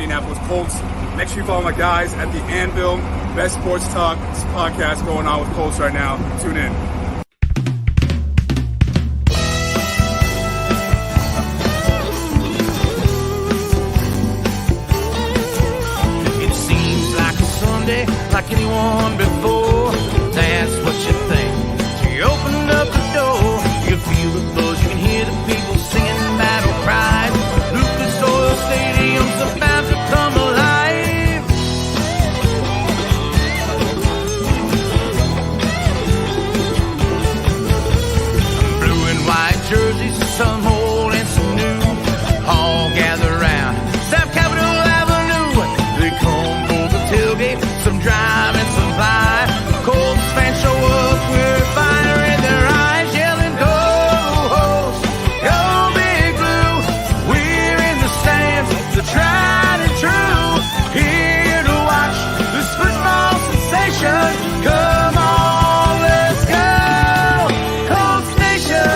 Indianapolis Colts. Make sure you follow my guys at the Anvil, best sports talk podcast going on with Colts right now. Tune in. It seems like a Sunday, like anyone before. That's what you think. So you opened up the door. You feel the buzz, you can hear the people singing battle cries. Lucas Oil Stadium's about to come alive. Blue and white jerseys, some old and some new, all gather round South Capitol Avenue. They come for the tailgate, some drive and some fly. Colts fans show up with fire in their eyes, yelling, "Go Hosts, go Big Blue!" We're in the stands, the tried and true, here to watch this football sensation. Come on, let's go, Colts Nation,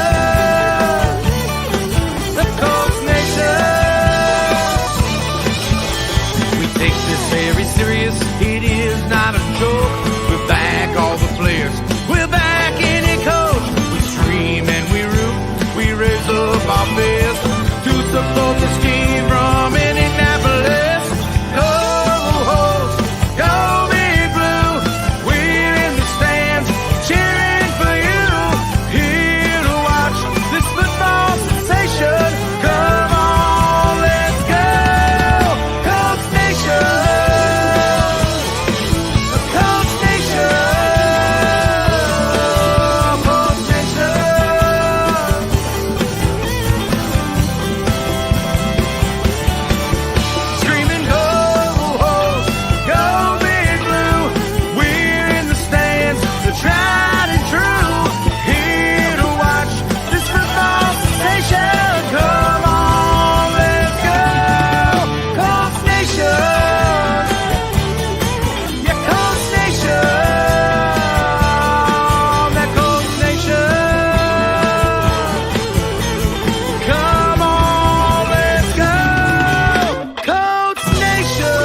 the Colts Nation. We take this very serious, it is not a joke. We're back, all the players, we're back in it, coach. We scream and we root, we raise up our fist to support this team from Indianapolis. Go Hosts, go Big Blue! We're in the stands, cheering for you, here to watch this football sensation. Come on, let's go, Colts Nation, the Colts Nation, Colts Nation. Screaming, "Go Hosts, go Big Blue!" We're in the stands, the tried and true, here to watch this football sensation. Come on, let's go, Colts Nation, yeah, Colts Nation, that Colts Nation. Come on, let's go, Colts Nation.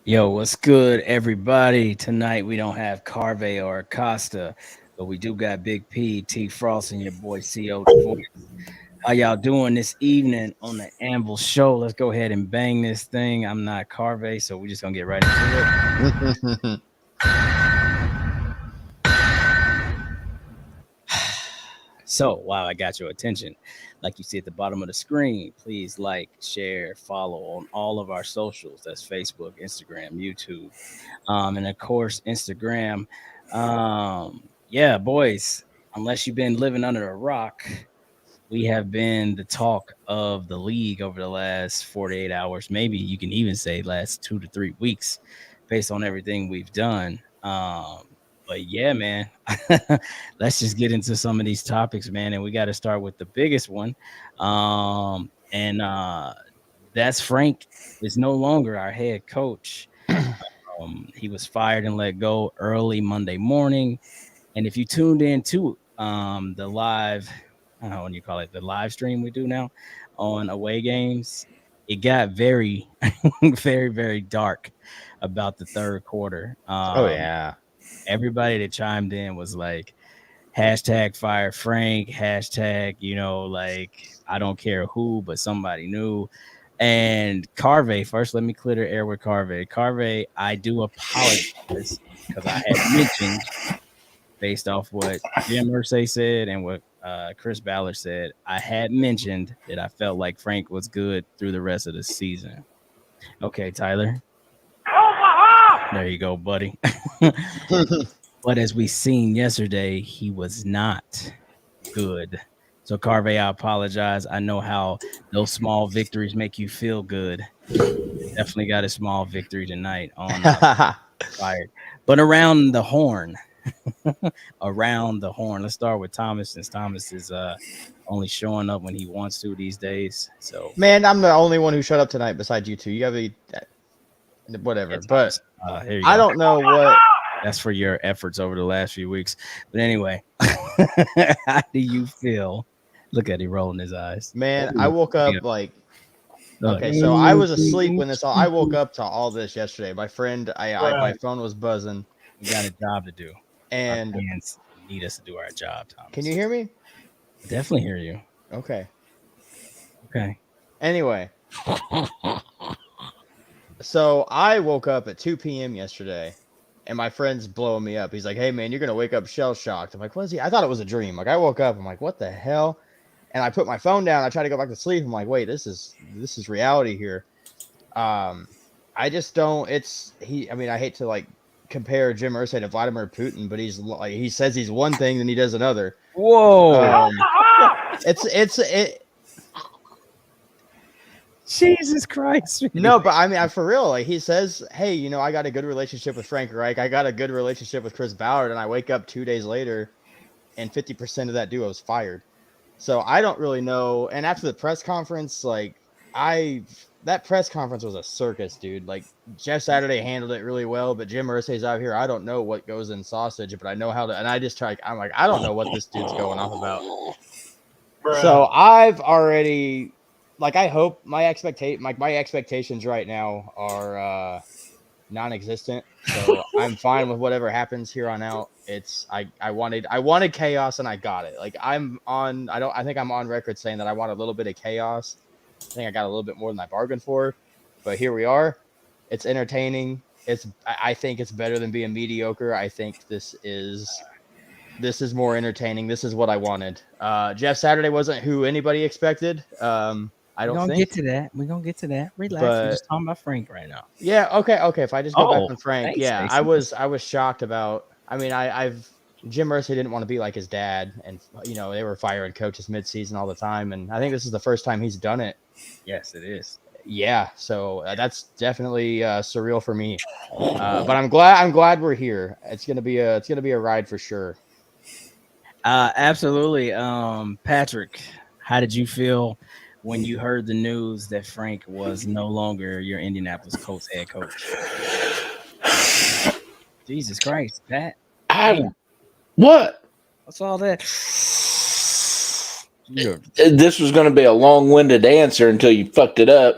Yo, what's good, everybody? Tonight we don't have Carve or Acosta, but we do got Big P, T Frost, and your boy CO. How y'all doing this evening on the Anvil Show? Let's go ahead and bang this thing. I'm not Carve, so we're just gonna get right into it. So, while I got your attention, like you see at the bottom of the screen, please like, share, follow on all of our socials. That's Facebook, Instagram, YouTube, and of course, Instagram. Yeah, boys, unless you've been living under a rock, we have been the talk of the league over the last 48 hours. Maybe you can even say last 2 to 3 weeks based on everything we've done. But yeah, man, let's just get into some of these topics, man. And we got to start with the biggest one. That's Frank is no longer our head coach. He was fired and let go early Monday morning. And if you tuned in to the live, I don't know what you call it, the live stream we do now on away games, it got very, very, very dark about the third quarter. Oh, yeah. Everybody that chimed in was like, hashtag fire Frank, hashtag, like, I don't care who, but somebody knew. And Carve, first, let me clear the air with Carve. Carve, I do apologize because I had mentioned, based off what Jim Irsay said and what Chris Ballard said, I had mentioned that I felt like Frank was good through the rest of the season. Okay, Tyler. There you go, buddy. But as we seen yesterday, he was not good. So, Carve, I apologize. I know how those small victories make you feel good. Definitely got a small victory tonight on Fired. But around the horn. Around the horn. Let's start with Thomas, since Thomas is only showing up when he wants to these days. So, man, I'm the only one who showed up tonight besides you two. You gotta be whatever. But here you I go. don't know what That's for your efforts over the last few weeks. But anyway, how do you feel? Look at him rolling his eyes. Man, I woke up like Look. okay, so I was asleep when this all. I woke up to all this yesterday. My friend, my phone was buzzing, We got a job to do. and Our fans need us to do our job, Thomas. can you hear me? I definitely hear you. Okay. Okay. Anyway, so I woke up at 2 p.m. yesterday, and my friend's blowing me up. He's like, "Hey man, you're gonna wake up shell shocked." I'm like, "What is he?" I thought it was a dream. Like I woke up, I'm like, "What the hell?" And I put my phone down. I try to go back to sleep. I'm like, "Wait, this is reality here." I just don't. I mean, I hate to like compare Jim Irsay to Vladimir Putin, but he's like he says he's one thing, then he does another. Whoa! It. Jesus Christ! No, but I mean, for real, like he says, "Hey, you know, I got a good relationship with Frank Reich. I got a good relationship with Chris Ballard," and I wake up 2 days later, and 50% of that duo is fired. So I don't really know. And after the press conference, like that press conference was a circus, dude. Like Jeff Saturday handled it really well, but Jim Irsay's out here. I don't know what goes in sausage, but I know how to. And I just try. I'm like, I don't know what this dude's going off about. Bruh. So I've already, like, I hope my expectations right now are non-existent. So I'm fine with whatever happens here on out. It's I wanted chaos and I got it. Like I think I'm on record saying that I want a little bit of chaos. I think I got a little bit more than I bargained for, but here we are. It's entertaining. I think it's better than being mediocre. I think this is more entertaining. This is what I wanted. Jeff Saturday wasn't who anybody expected. I don't think. We're gonna get to that. Relax. But, we're just talking about Frank right now. Yeah. Okay. If I just go back on Frank, thanks, yeah, Stacey. I was shocked about. I mean, Jim Irsay didn't want to be like his dad, and you know they were firing coaches midseason all the time, and I think this is the first time he's done it. Yes, it is. Yeah, so that's definitely surreal for me. But I'm glad we're here. It's gonna be a ride for sure. Absolutely. Patrick, how did you feel when you heard the news that Frank was no longer your Indianapolis Colts head coach? Jesus Christ, Pat. What? What's all that? This was going to be a long-winded answer until you fucked it up.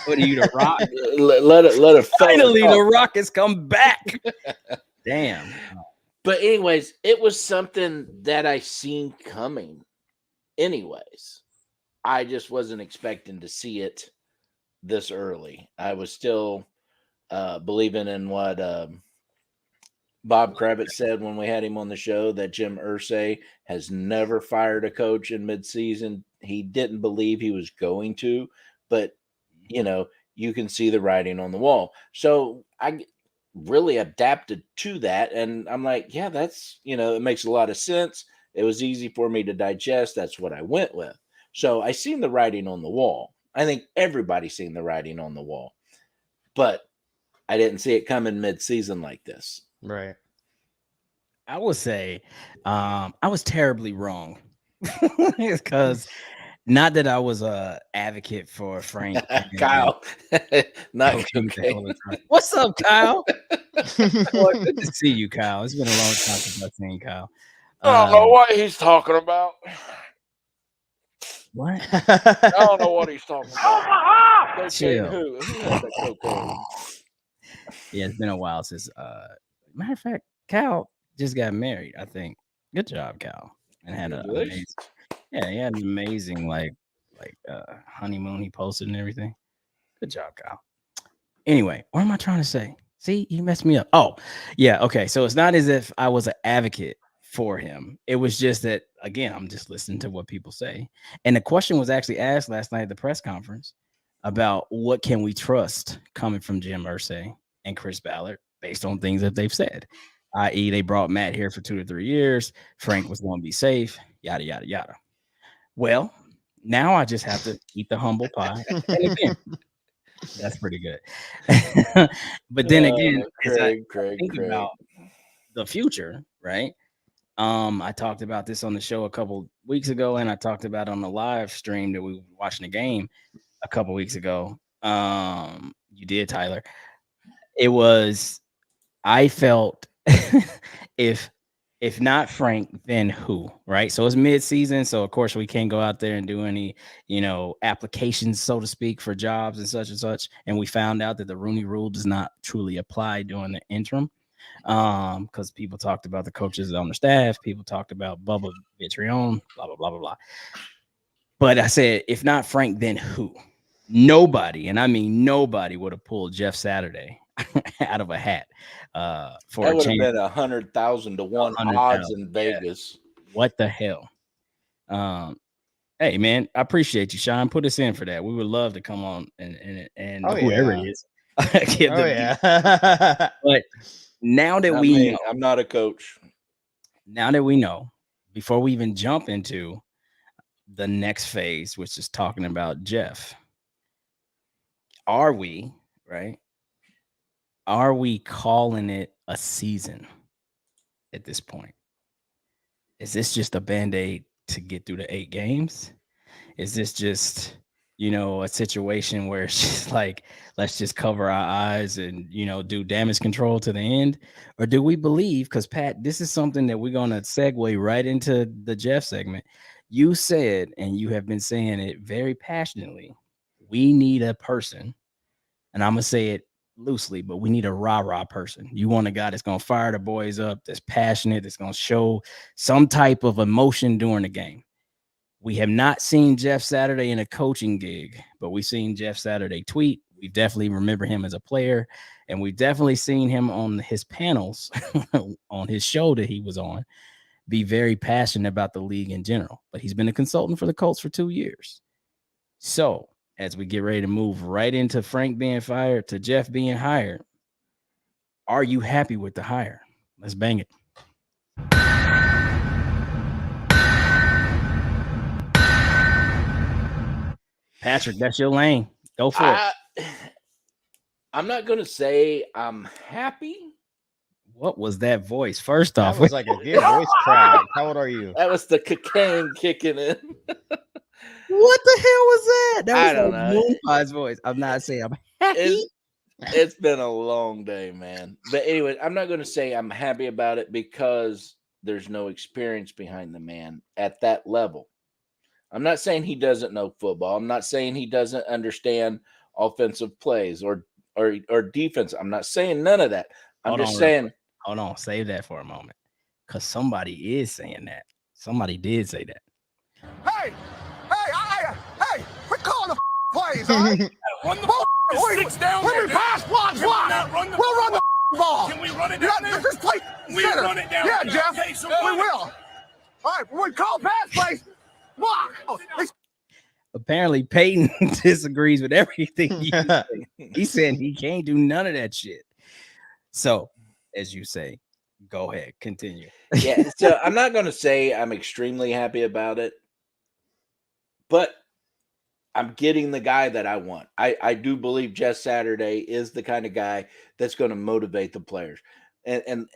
What are you, the Rock? let it Finally, the Rock has come back. Damn. But anyways, it was something that I seen coming. Anyways, I just wasn't expecting to see it this early. I was still believing in what Bob Kravitz said when we had him on the show, that Jim Irsay has never fired a coach in midseason. He didn't believe he was going to, but you know, you can see the writing on the wall. So I really adapted to that, and I'm like, yeah, that's, you know, it makes a lot of sense. It was easy for me to digest. That's what I went with. So I seen the writing on the wall. I think everybody's seen the writing on the wall, but I didn't see it coming mid-season like this. Right. I would say I was terribly wrong because not that I was a advocate for Frank. Kyle, not cocaine. What's up, Kyle? Boy, good to see you, Kyle. It's been a long time since I've seen Kyle. I don't know what he's talking about. What? I don't know what he's talking about. Chill. Who had the cocaine? Yeah, it's been a while since. Matter of fact, Cal just got married, I think. Good job, Cal. And had an amazing, he had an amazing like honeymoon he posted and everything. Good job, Cal. Anyway, what am I trying to say? See, you messed me up. Oh, yeah, okay. So it's not as if I was an advocate for him. It was just that, again, I'm just listening to what people say. And the question was actually asked last night at the press conference about what can we trust coming from Jim Irsay and Chris Ballard based on things that they've said, i.e. they brought Matt here for 2 to 3 years. Frank was going to be safe, yada, yada, yada. Well, now I just have to eat the humble pie. And again, that's pretty good. But then again, as I think about the future, right? I talked about this on the show a couple weeks ago, and I talked about it on the live stream that we were watching the game a couple weeks ago. You did, Tyler. It was, I felt if not Frank, then who? Right. So it's mid-season. So of course we can't go out there and do any, applications, so to speak, for jobs and such and such. And we found out that the Rooney Rule does not truly apply during the interim. Because people talked about the coaches on the staff, people talked about Bubba Vitrion, blah, blah, blah, blah, blah. But I said, if not Frank, then who? Nobody, and I mean nobody, would have pulled Jeff Saturday out of a hat for That a would have chance. been 100,000 to 1 odds in Vegas. What the hell? Hey man, I appreciate you, Sean. Put us in for that. We would love to come on and Oh, whoever yeah. it is. Give Oh them yeah. But now that Not we me. know, I'm not a coach. now that we know, before we even jump into the next phase, which is talking about Jeff, are we right? Are we calling it a season at this point? Is this just a band-aid to get through the 8 games? Is this just, a situation where it's just like, let's just cover our eyes and, do damage control to the end? Or do we believe, because Pat, this is something that we're going to segue right into the Jeff segment. You said, and you have been saying it very passionately, we need a person, and I'm going to say it loosely, but we need a rah-rah person. You want a guy that's going to fire the boys up, that's passionate, that's going to show some type of emotion during the game. We have not seen Jeff Saturday in a coaching gig, but we've seen Jeff Saturday tweet. We definitely remember him as a player, and we've definitely seen him on his panels, on his show that he was on, be very passionate about the league in general. But he's been a consultant for the Colts for 2 years. So as we get ready to move right into Frank being fired to Jeff being hired, are you happy with the hire? Let's bang it. Patrick, that's your lane. Go for it. I'm not going to say I'm happy. What was that voice? First That off, was like a good voice crack. How old are you? That was the cocaine kicking in. what the hell was that? That was I don't know. Moonpie's voice. I'm not saying I'm happy. It's been a long day, man. But anyway, I'm not going to say I'm happy about it because there's no experience behind the man at that level. I'm not saying he doesn't know football. I'm not saying he doesn't understand offensive plays or defense. I'm not saying none of that. I'm just saying. Hold on, save that for a moment, because somebody is saying that. Somebody did say that. Hey, we're calling the plays, all right? Run the ball. Six down. When we pass, block. We'll run the ball. Can we run it down there? Just play We center. run it down. Yeah, there. Jeff. Okay, so We will. All right, when we call pass plays, block. Apparently, Peyton disagrees with everything you say. He said he can't do none of that shit. So, as you say, go ahead, continue. Yeah, so I'm not going to say I'm extremely happy about it, but I'm getting the guy that I want. I do believe Jeff Saturday is the kind of guy that's going to motivate the players. And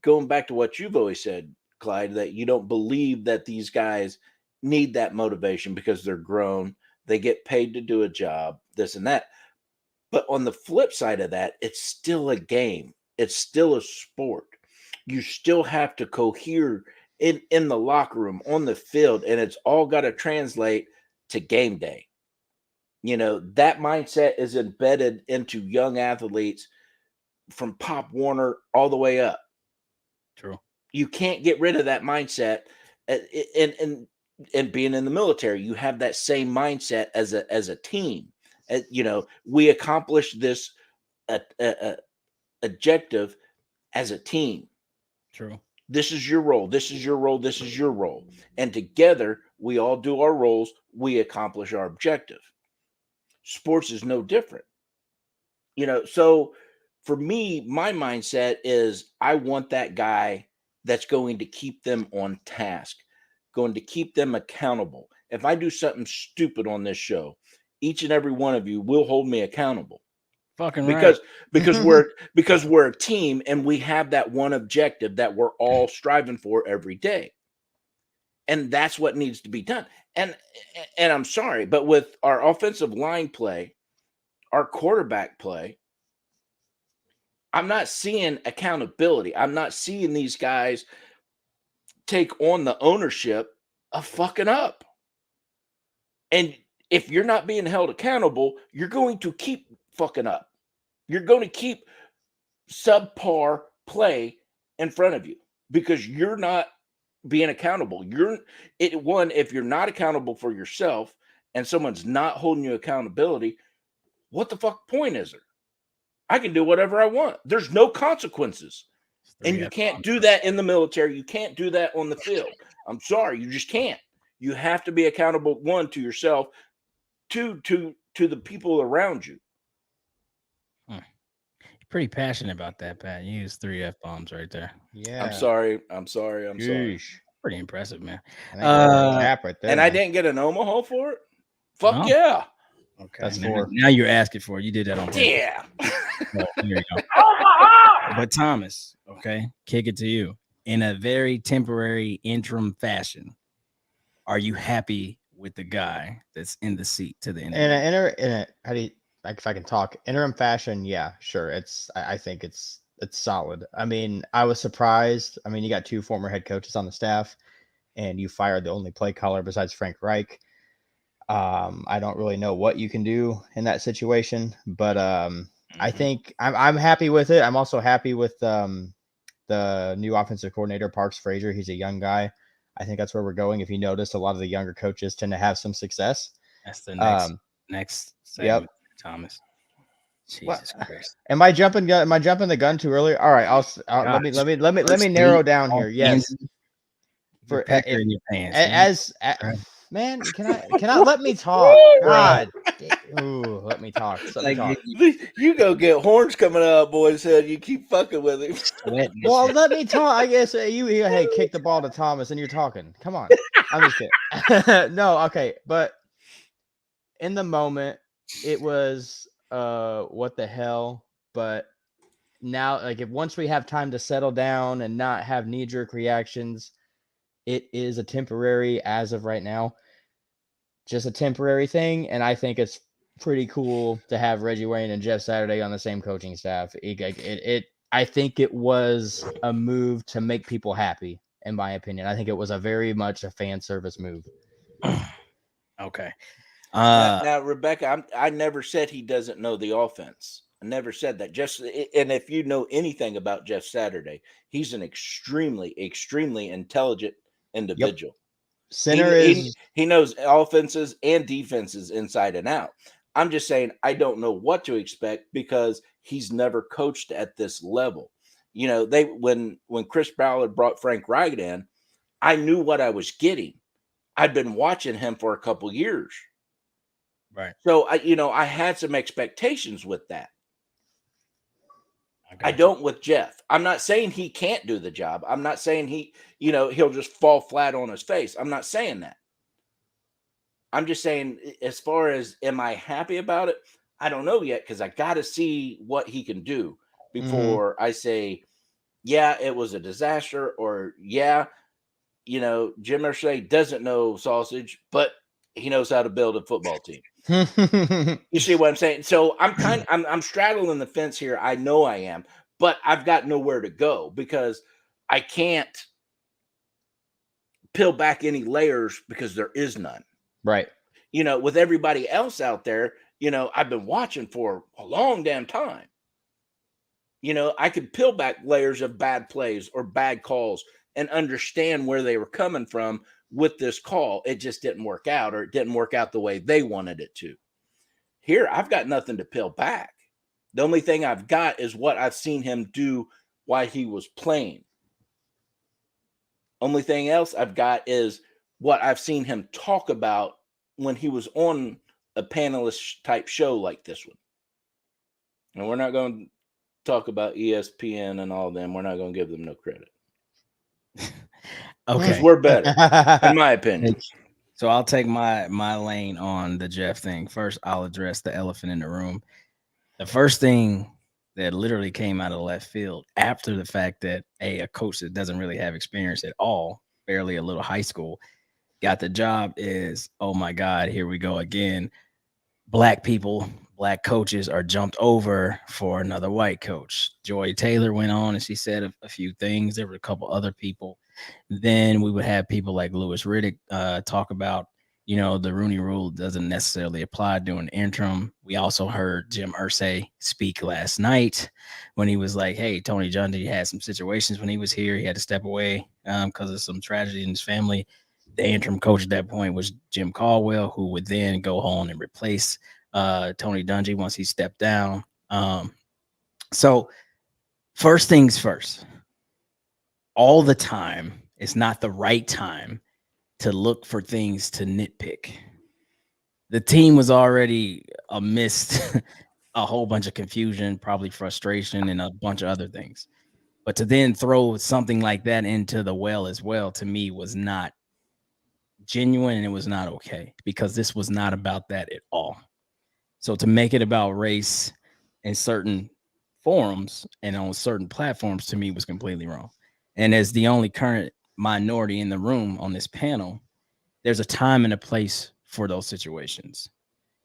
going back to what you've always said, Clyde, that you don't believe that these guys need that motivation because they're grown, they get paid to do a job, this and that. But on the flip side of that, it's still a game. It's still a sport. You still have to cohere in the locker room, on the field, and it's all got to translate to game day. That mindset is embedded into young athletes from Pop Warner all the way up. True. You can't get rid of that mindset. And being in the military, you have that same mindset as a team. We accomplish this objective as a team. True. This is your role. This is your role. This is your role. And together, we all do our roles. We accomplish our objective. Sports is no different. So for me, my mindset is I want that guy that's going to keep them on task, going to keep them accountable. If I do something stupid on this show, each and every one of you will hold me accountable. Fucking because right. because we're a team and we have that one objective that we're all striving for every day. And that's what needs to be done. And I'm sorry, but with our offensive line play, our quarterback play, I'm not seeing accountability. I'm not seeing these guys take on the ownership of fucking up. And if you're not being held accountable, you're going to keep fucking up. You're going to keep subpar play in front of you because you're not being accountable. If you're not accountable for yourself and someone's not holding you accountability, what the fuck point is there? I can do whatever I want. There's no consequences. And you can't do that in the military. You can't do that on the field. I'm sorry, you just can't. You have to be accountable, one, to yourself, two, to the people around you. You're pretty passionate about that, Pat. You used 3 F-bombs right there. Yeah. I'm sorry. Pretty impressive, man. Right there, and I didn't get an Omaha for it? Fuck No? yeah. Okay. That's now, 4. now you're asking for it. You did that on purpose. Yeah. So, here you go. But Thomas, okay, kick it to you. In a very temporary interim fashion, are you happy with the guy that's in the seat to the end? How do you, like, if I can talk interim fashion? Yeah, sure. I think it's solid. I mean, I was surprised. I mean, you got 2 former head coaches on the staff, and you fired the only play caller besides Frank Reich. I don't really know what you can do in that situation, but I think I'm happy with it. I'm also happy with the new offensive coordinator, Parks Frazier. He's a young guy. I think that's where we're going. If you notice, a lot of the younger coaches tend to have some success. That's the next segment, Thomas. Jesus Christ. Am I jumping the gun too early? All right, let me narrow down here. Yes. For in your pants, man, can I let me talk? God. Ooh, let me talk. You go get horns coming out, boy's head. You keep fucking with him. Well, let me talk. I guess you hey, kick the ball to Thomas and you're talking. Come on. I'm just kidding. No, okay. But in the moment, it was what the hell? But now, like, once we have time to settle down and not have knee-jerk reactions, it is a temporary, as of right now, just a temporary thing. And I think it's pretty cool to have Reggie Wayne and Jeff Saturday on the same coaching staff. I think it was a move to make people happy, in my opinion. I think it was very much a fan service move. Okay. Now, Rebecca, I never said he doesn't know the offense. I never said that. And if you know anything about Jeff Saturday, he's an extremely, extremely intelligent individual. Yep. He knows offenses and defenses inside and out. I'm just saying I don't know what to expect because he's never coached at this level. You know, when Chris Ballard brought Frank Reich in, I knew what I was getting. I'd been watching him for a couple years. Right. So I had some expectations with that. I don't with Jeff. I'm not saying he can't do the job. I'm not saying he'll just fall flat on his face. I'm not saying that. I'm just saying, as far as am I happy about it? I don't know yet because I got to see what he can do before I say, yeah, it was a disaster, or yeah, Jim Irsay doesn't know sausage, but he knows how to build a football team. You see what I'm saying? So I'm straddling the fence here. I know I am, but I've got nowhere to go because I can't peel back any layers because there is none. Right. With everybody else out there, I've been watching for a long damn time. I could peel back layers of bad plays or bad calls and understand where they were coming from with this call. It just didn't work out, or it didn't work out the way they wanted it to. Here, I've got nothing to peel back. The only thing I've got is what I've seen him do while he was playing. Only thing else I've got is what I've seen him talk about when he was on a panelist type show like this one. And we're not going to talk about ESPN and all of them. We're not going to give them no credit. Okay. We're better, in my opinion. So I'll take my lane on the Jeff thing. First, I'll address the elephant in the room. The first thing that literally came out of left field after the fact that a coach that doesn't really have experience at all, barely a little high school, got the job is, oh my God, here we go again. Black people black coaches are jumped over for another white coach. Joy Taylor went on and she said a few things. There were a couple other people. Then we would have people like Louis Riddick talk about, the Rooney Rule doesn't necessarily apply during the interim. We also heard Jim Irsay speak last night when he was like, hey, Tony Dungy had some situations when he was here. He had to step away because of some tragedy in his family. The interim coach at that point was Jim Caldwell, who would then go on and replace Tony Dungy once he stepped down. So first things first, all the time, it's not the right time to look for things to nitpick. The team was already amidst a whole bunch of confusion, probably frustration, and a bunch of other things. But to then throw something like that into the well as well, to me, was not genuine, and it was not okay, because this was not about that at all. So to make it about race in certain forums and on certain platforms, to me, was completely wrong. And as the only current minority in the room on this panel, there's a time and a place for those situations.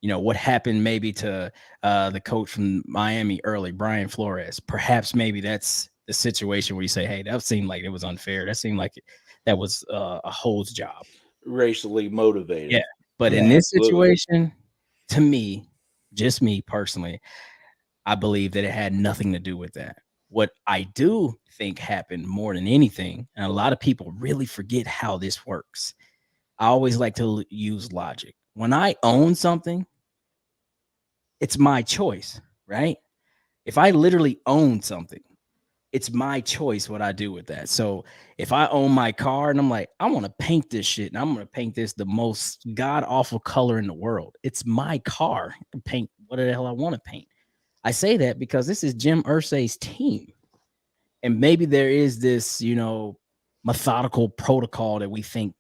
What happened maybe to the coach from Miami early, Brian Flores, perhaps maybe that's the situation where you say, hey, that seemed like it was unfair. That seemed like that was a hold's job. Racially motivated. Yeah. But in this situation, to me, just me personally, I believe that it had nothing to do with that. What I do think happened more than anything, and a lot of people really forget how this works. I always like to use logic. When I own something, it's my choice, right? If I literally own something, it's my choice what I do with that. So if I own my car and I'm like, I want to paint this shit and I'm going to paint this the most god awful color in the world, it's my car. I can paint what the hell I want to paint. I say that because this is Jim Irsay's team. And maybe there is this, methodical protocol that we think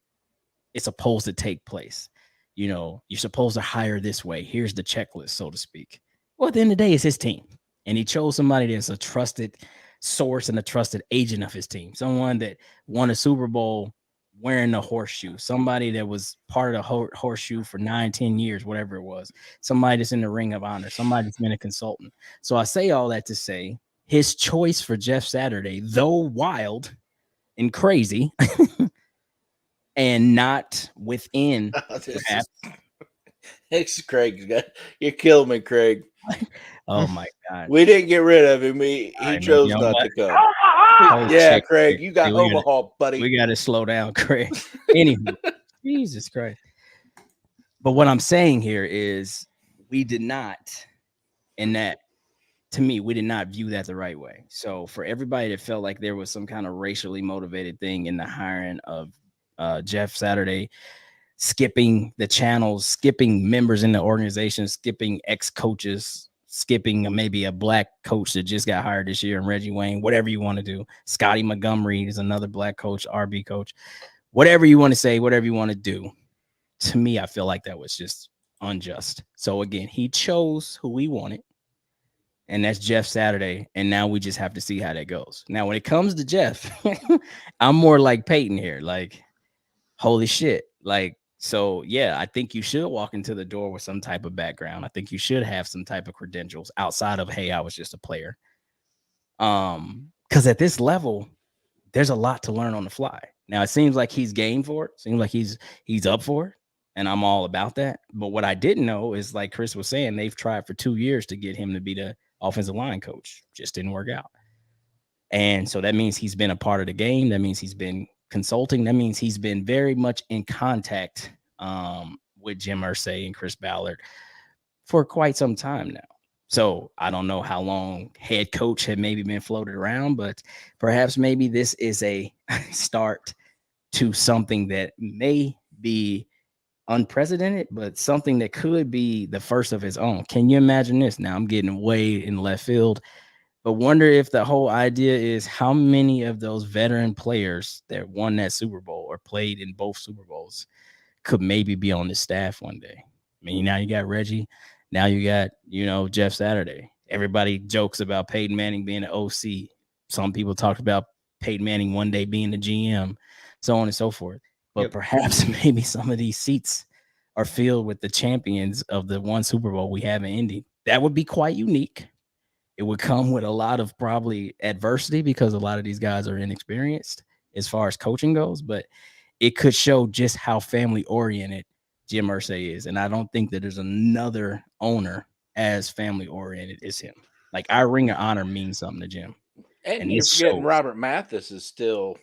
is supposed to take place. You're supposed to hire this way. Here's the checklist, so to speak. Well, at the end of the day, it's his team. And he chose somebody that's a trusted source and a trusted agent of his team. Someone that won a Super Bowl wearing the horseshoe. Somebody that was part of the horseshoe for 9-10 years, whatever it was. Somebody that's in the Ring of Honor. Somebody that's been a consultant. So I say all that to say his choice for Jeff Saturday, though wild and crazy, and not within. It's Craig. You're killing me, Craig. Oh my God. We didn't get rid of him. He chose not to come. Oh, yeah, shit. Craig, you got overhauled, buddy. We got to slow down, Craig. Anywho, Jesus Christ. But what I'm saying here is we did not, in that, to me, we did not view that the right way. So for everybody that felt like there was some kind of racially motivated thing in the hiring of Jeff Saturday, skipping the channels, skipping members in the organization, skipping ex-coaches, skipping maybe a black coach that just got hired this year, and Reggie Wayne, whatever you want to do. Scotty Montgomery is another black coach, RB coach. Whatever you want to say, whatever you want to do. To me, I feel like that was just unjust. So again, he chose who he wanted, and that's Jeff Saturday. And now we just have to see how that goes. Now, when it comes to Jeff, I'm more like Peyton here. Like, holy shit. Like, so yeah, I think you should walk into the door with some type of background. I think you should have some type of credentials outside of, hey, I was just a player. Because at this level, there's a lot to learn on the fly. Now it seems like he's game for it. Seems like he's up for it, and I'm all about that. But what I didn't know is, like Chris was saying, they've tried for 2 years to get him to be the offensive line coach. Just didn't work out. And so that means he's been a part of the game. That means he's been consulting. That means he's been very much in contact with Jim Irsay and Chris Ballard for quite some time now. So I don't know how long head coach had maybe been floated around, but perhaps maybe this is a start to something that may be unprecedented, but something that could be the first of its own. Can you imagine this? Now I'm getting way in left field, but wonder if the whole idea is how many of those veteran players that won that Super Bowl or played in both Super Bowls could maybe be on the staff one day. I mean, now you got Reggie. Now you got, Jeff Saturday. Everybody jokes about Peyton Manning being an OC. Some people talked about Peyton Manning one day being the GM, so on and so forth. But perhaps maybe some of these seats are filled with the champions of the one Super Bowl we have in Indy that would be quite unique. It would come with a lot of probably adversity because a lot of these guys are inexperienced as far as coaching goes, but it could show just how family oriented Jim Irsay is. And I don't think that there's another owner as family oriented as him. Like, our ring of honor means something to Jim. And you're forgetting Robert Mathis is still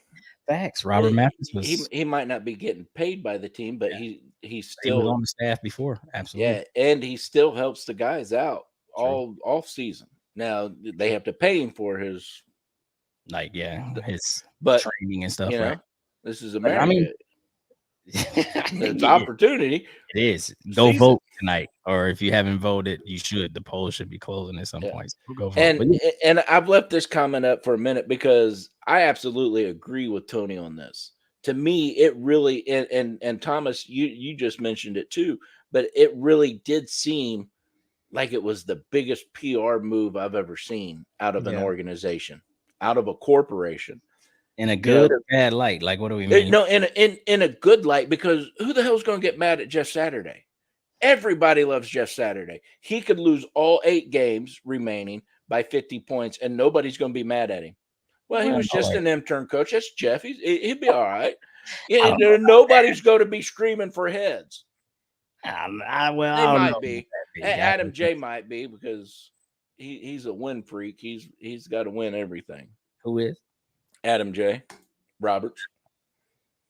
facts. Robert Mathis was he might not be getting paid by the team, but he's he still was on the staff before. Absolutely. Yeah, and he still helps the guys out all off season. Now they have to pay him for his his but training and stuff. You know, right? This is America. I mean, it's opportunity. It is. Go vote tonight, or if you haven't voted, you should. The poll should be closing at some point. So go vote. And I've left this comment up for a minute because I absolutely agree with Tony on this. To me, it really and Thomas, you just mentioned it too, but it really did seem like it was the biggest PR move I've ever seen out of an organization, out of a corporation. In a good or bad light? Like, what do we mean? No, in a good light, because who the hell's going to get mad at Jeff Saturday? Everybody loves Jeff Saturday. He could lose all 8 games remaining by 50 points, and nobody's going to be mad at him. Well, he was just an intern coach. That's Jeff. He'd be all right. Yeah, nobody's going to be screaming for heads. They might be. Adam J might be because he's a win freak. He's got to win everything. Who is? Adam J. Roberts.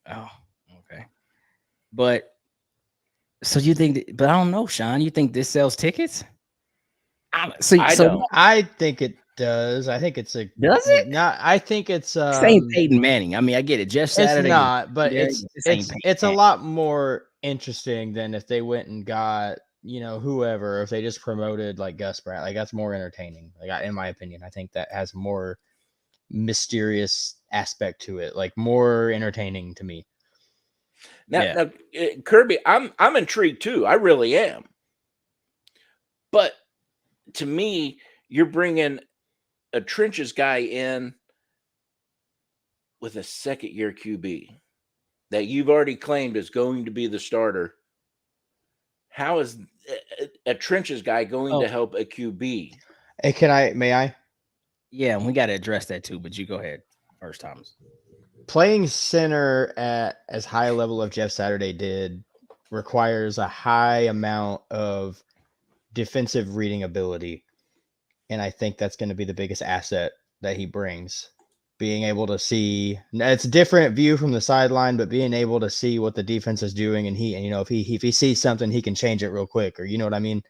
Oh, okay. But so you think? But I don't know, Sean. You think this sells tickets? I think it does. I think it's does it? Not. I think it's same Peyton Manning. I mean, I get it. Jeff Saturday. It's not, but it's a lot more interesting than if they went and got whoever. If they just promoted like Gus Bradley, like that's more entertaining. Like in my opinion, I think that has more mysterious aspect to it, like more entertaining to me. Now, Kirby, I'm intrigued too. I really am. But to me, you're bringing a trenches guy in with a second-year QB that you've already claimed is going to be the starter. How is a trenches guy going to help a QB? Hey, may I? Yeah, we got to address that too, but you go ahead first, Thomas. Playing center at as high a level of Jeff Saturday did requires a high amount of defensive reading ability. And I think that's going to be the biggest asset that he brings. Being able to see, it's a different view from the sideline, but being able to see what the defense is doing, and if he sees something, he can change it real quick, or you know what I mean?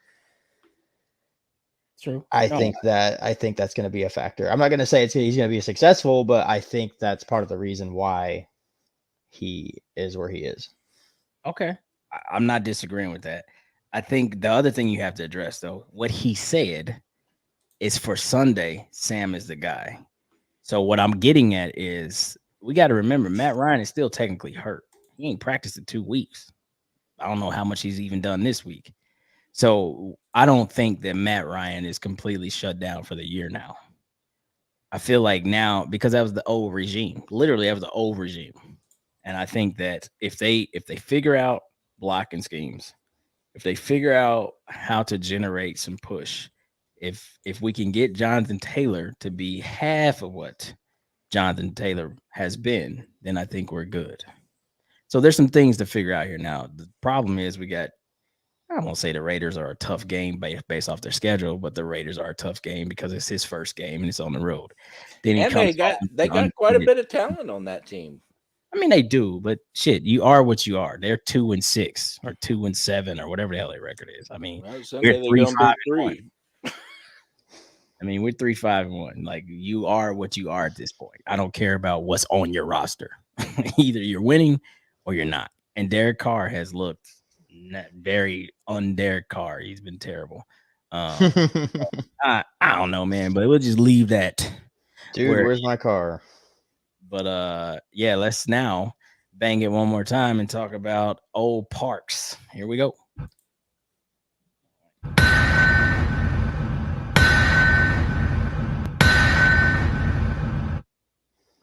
True. I think that's going to be a factor. I'm not going to say he's going to be successful, but I think that's part of the reason why he is where he is. Okay. I'm not disagreeing with that. I think the other thing you have to address, though, what he said is for Sunday, Sam is the guy. So what I'm getting at is we got to remember Matt Ryan is still technically hurt. He ain't practiced in 2 weeks. I don't know how much he's even done this week. So I don't think that Matt Ryan is completely shut down for the year now. I feel like now, because that was the old regime, literally that was the old regime. And I think that if they figure out blocking schemes, if they figure out how to generate some push, if we can get Jonathan Taylor to be half of what Jonathan Taylor has been, then I think we're good. So there's some things to figure out here now. The problem is I won't say the Raiders are a tough game based off their schedule, but the Raiders are a tough game because it's his first game and it's on the road. Then they got quite a bit of talent on that team. I mean, they do, but shit, you are what you are. They're 2-6 or 2-7 or whatever the hell their record is. I mean, we're 3-5-1. I mean, we're 3-5-1. Like, you are what you are at this point. I don't care about what's on your roster. Either you're winning or you're not. And Derek Carr has looked very un-Derek Carr. He's been terrible. I don't know, man, but we'll just leave that. Dude, where's my car? But yeah, let's now bang it one more time and talk about old Parks. Here we go.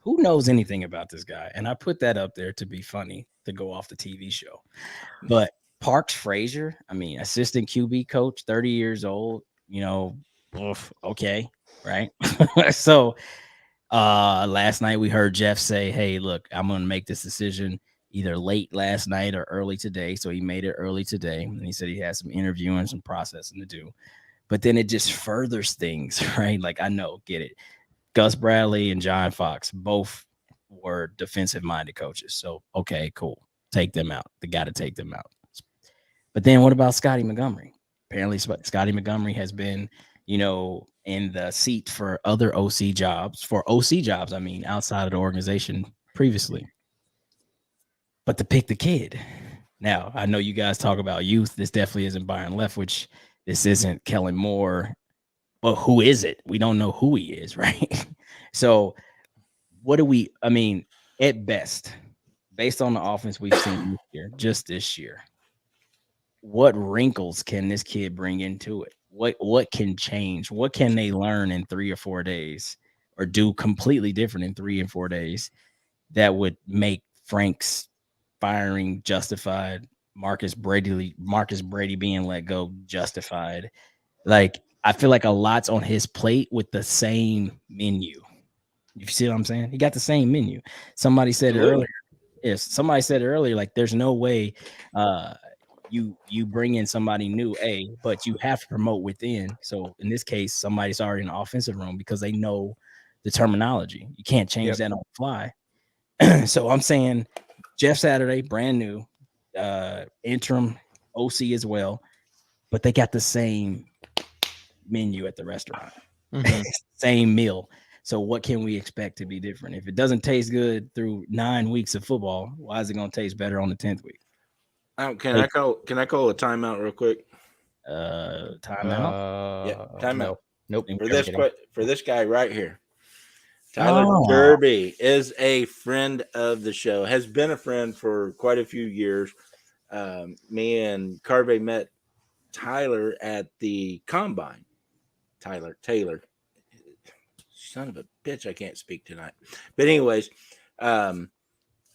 Who knows anything about this guy? And I put that up there to be funny, to go off the TV show. But Parks Frazier, I mean, assistant QB coach, 30 years old, Okay, right? So last night we heard Jeff say, hey, look, I'm gonna make this decision either late last night or early today. So he made it early today, and he said he had some interviewing, some processing to do. But then it just furthers things, right? Like, I get it. Gus Bradley and John Fox both were defensive minded coaches. So okay, cool. Take them out. They got to take them out. But then what about Scotty Montgomery? Apparently Scotty Montgomery has been, in the seat for other OC jobs, I mean, outside of the organization previously. But to pick the kid. Now, I know you guys talk about youth. This definitely isn't Byron Leftwich. This isn't Kellen Moore. Well, who is it? We don't know who he is, right? So at best, based on the offense we've seen this year, just this year, what wrinkles can this kid bring into it? What can change? What can they learn in 3 or 4 days or do completely different in 3 and 4 days that would make Frank's firing justified, Marcus Brady being let go justified? Like, I feel like a lot's on his plate with the same menu. You see what I'm saying? He got the same menu. Somebody said it earlier. Yes, somebody said it earlier. Like, there's no way you bring in somebody new, but you have to promote within. So in this case, somebody's already in the offensive room because they know the terminology. You can't change that on the fly. So I'm saying Jeff Saturday, brand new, interim OC as well, but they got the same menu at the restaurant, same meal. So what can we expect to be different? If it doesn't taste good through 9 weeks of football, why is it going to taste better on the 10th week? Can I call a timeout real quick? Timeout? Yeah, timeout. Nope. For this guy right here. Tyler Derby is a friend of the show, has been a friend for quite a few years. Me and Carvey met Tyler at the Combine. Taylor. Son of a bitch, I can't speak tonight. But anyways, Mr.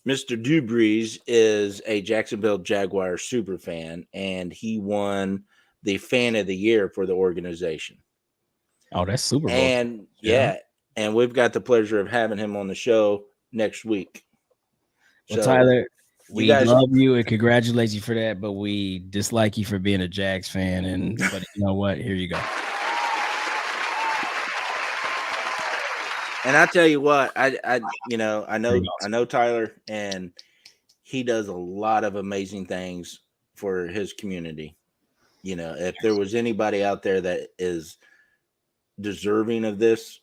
Dubreeze is a Jacksonville Jaguars super fan, and he won the Fan of the Year for the organization. Oh, that's Super Bowl. And and we've got the pleasure of having him on the show next week. Well, so, Tyler, we love you and congratulate you for that, but we dislike you for being a Jags fan. But you know what? Here you go. And I tell you what, I know Tyler, and he does a lot of amazing things for his community. If there was anybody out there that is deserving of this,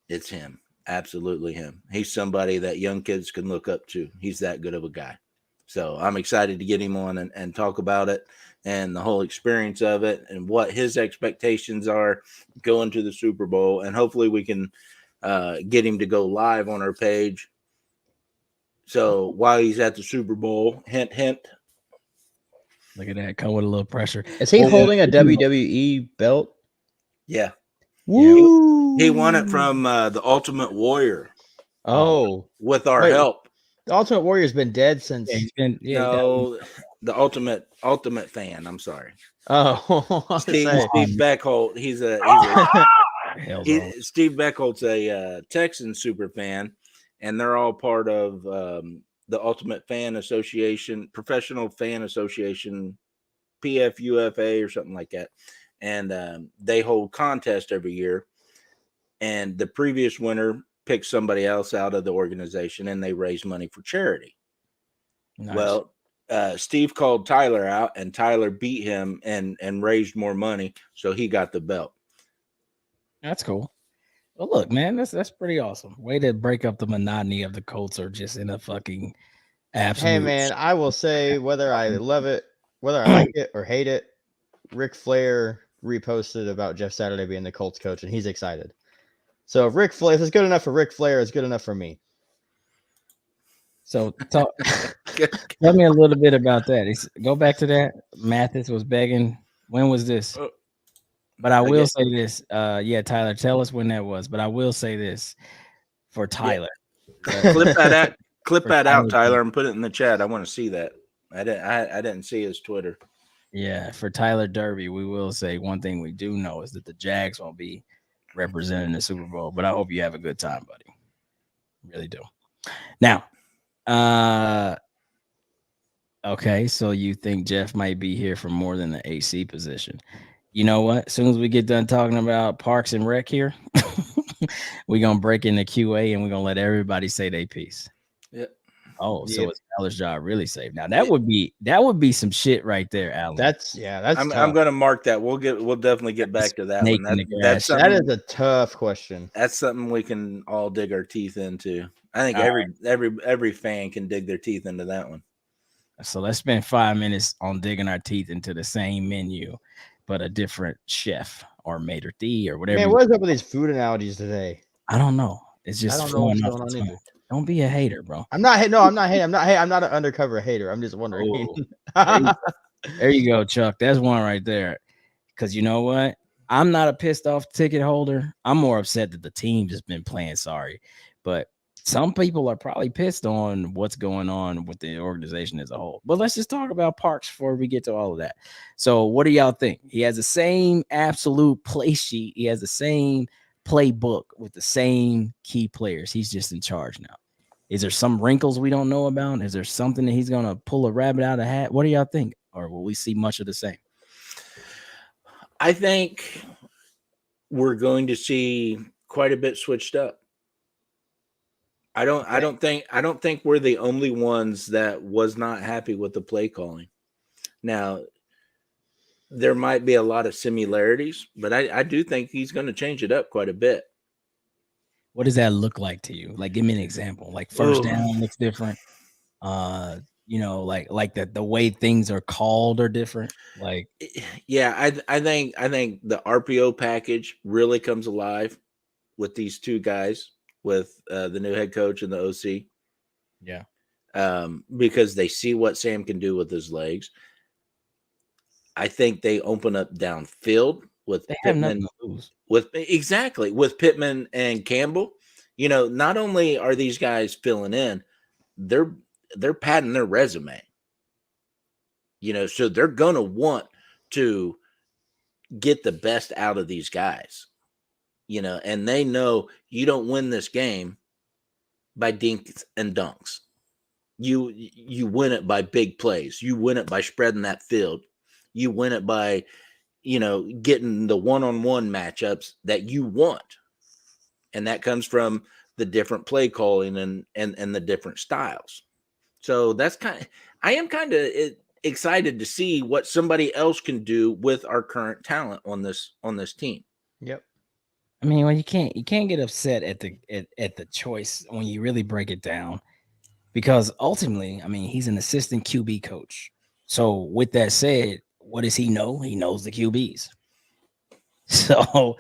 it's him. Absolutely him. He's somebody that young kids can look up to. He's that good of a guy. So I'm excited to get him on and talk about it and the whole experience of it and what his expectations are going to the Super Bowl. And hopefully we can get him to go live on our page. So while he's at the Super Bowl, hint, hint. Look at that. Come with a little pressure. Is he holding a WWE belt? Yeah. Woo! He won it from the Ultimate Warrior. With our help. The Ultimate Warrior's been dead since. Yeah, he's been, the Ultimate Fan. I'm sorry. Oh, Steve Beckholt. Steve Beckholt's a Texan super fan, and they're all part of the Ultimate Fan Association, Professional Fan Association, PFUFA or something like that. And they hold contests every year. And the previous winner picked somebody else out of the organization, and they raise money for charity. Nice. Well, Steve called Tyler out, and Tyler beat him and raised more money, so he got the belt. That's cool. Well, look, man, that's pretty awesome. Way to break up the monotony of the Colts are just in a fucking absolute. Hey, man, I will say whether I love it, whether I like it or hate it, Ric Flair reposted about Jeff Saturday being the Colts coach, and he's excited. So if it's good enough for Ric Flair, it's good enough for me. So tell me a little bit about that. Go back to that. Mathis was begging. When was this? But I will say this. Tyler, tell us when that was. But I will say this for Tyler. Clip that out, Tyler, and put it in the chat. I want to see that. I didn't see his Twitter. Yeah, for Tyler Derby, we will say one thing we do know is that the Jags won't be representing the Super Bowl. But I hope you have a good time, buddy. Really do. Now, okay, so you think Jeff might be here for more than the AC position? You know what? As soon as we get done talking about Parks and Rec here, we're gonna break into QA and we're gonna let everybody say their piece. Yep. Oh, so Yep. it's Alan's job really safe. Now that would be some shit right there, Alan. That's I'm tough. going to mark that. We'll definitely get back to that Snake one. in the That's grass. That something. is a tough question. That's something we can all dig our teeth into. I think All every fan can dig their teeth into that one. So let's spend 5 minutes on digging our teeth into the same menu, but a different chef or maitre d' or whatever. Man, what is up with these food analogies today? I don't know. It's just I don't know what's flowing off going the on tongue. either. Don't be a hater, bro. I'm not hating. No, I'm not hating. I'm not an undercover hater. I'm just wondering. Oh, there you go, Chuck. That's one right there. Because you know what? I'm not a pissed off ticket holder. I'm more upset that the team just been playing sorry. But some people are probably pissed on what's going on with the organization as a whole. But let's just talk about Parks before we get to all of that. So what do y'all think? He has the same absolute play sheet. He has the same playbook with the same key players. He's just in charge now. Is there some wrinkles we don't know about? Is there something that he's going to pull a rabbit out of the hat? What do y'all think? Or will we see much of the same? I think we're going to see quite a bit switched up. I don't think we're the only ones that was not happy with the play calling. Now, there might be a lot of similarities, but I do think he's going to change it up quite a bit. What does that look like to you? Like, give me an example. Like first down looks different. Like the way things are called are different. Like, yeah, I think the RPO package really comes alive with these two guys, with the new head coach and the OC. yeah. Because they see what Sam can do with his legs. I think they open up downfield with They have Pittman. nothing to lose. With Pittman and Campbell. You know, not only are these guys filling in, they're padding their resume. You know, so they're gonna want to get the best out of these guys. You know, and they know you don't win this game by dinks and dunks. You win it by big plays. You win it by spreading that field. You win it by, you know, getting the one-on-one matchups that you want. And that comes from the different play calling and the different styles. So I am kind of excited to see what somebody else can do with our current talent on this team. Yep. I mean, well, you can't get upset at the choice when you really break it down, because ultimately, I mean, he's an assistant QB coach. So with that said, what does he know? He knows the QBs. So,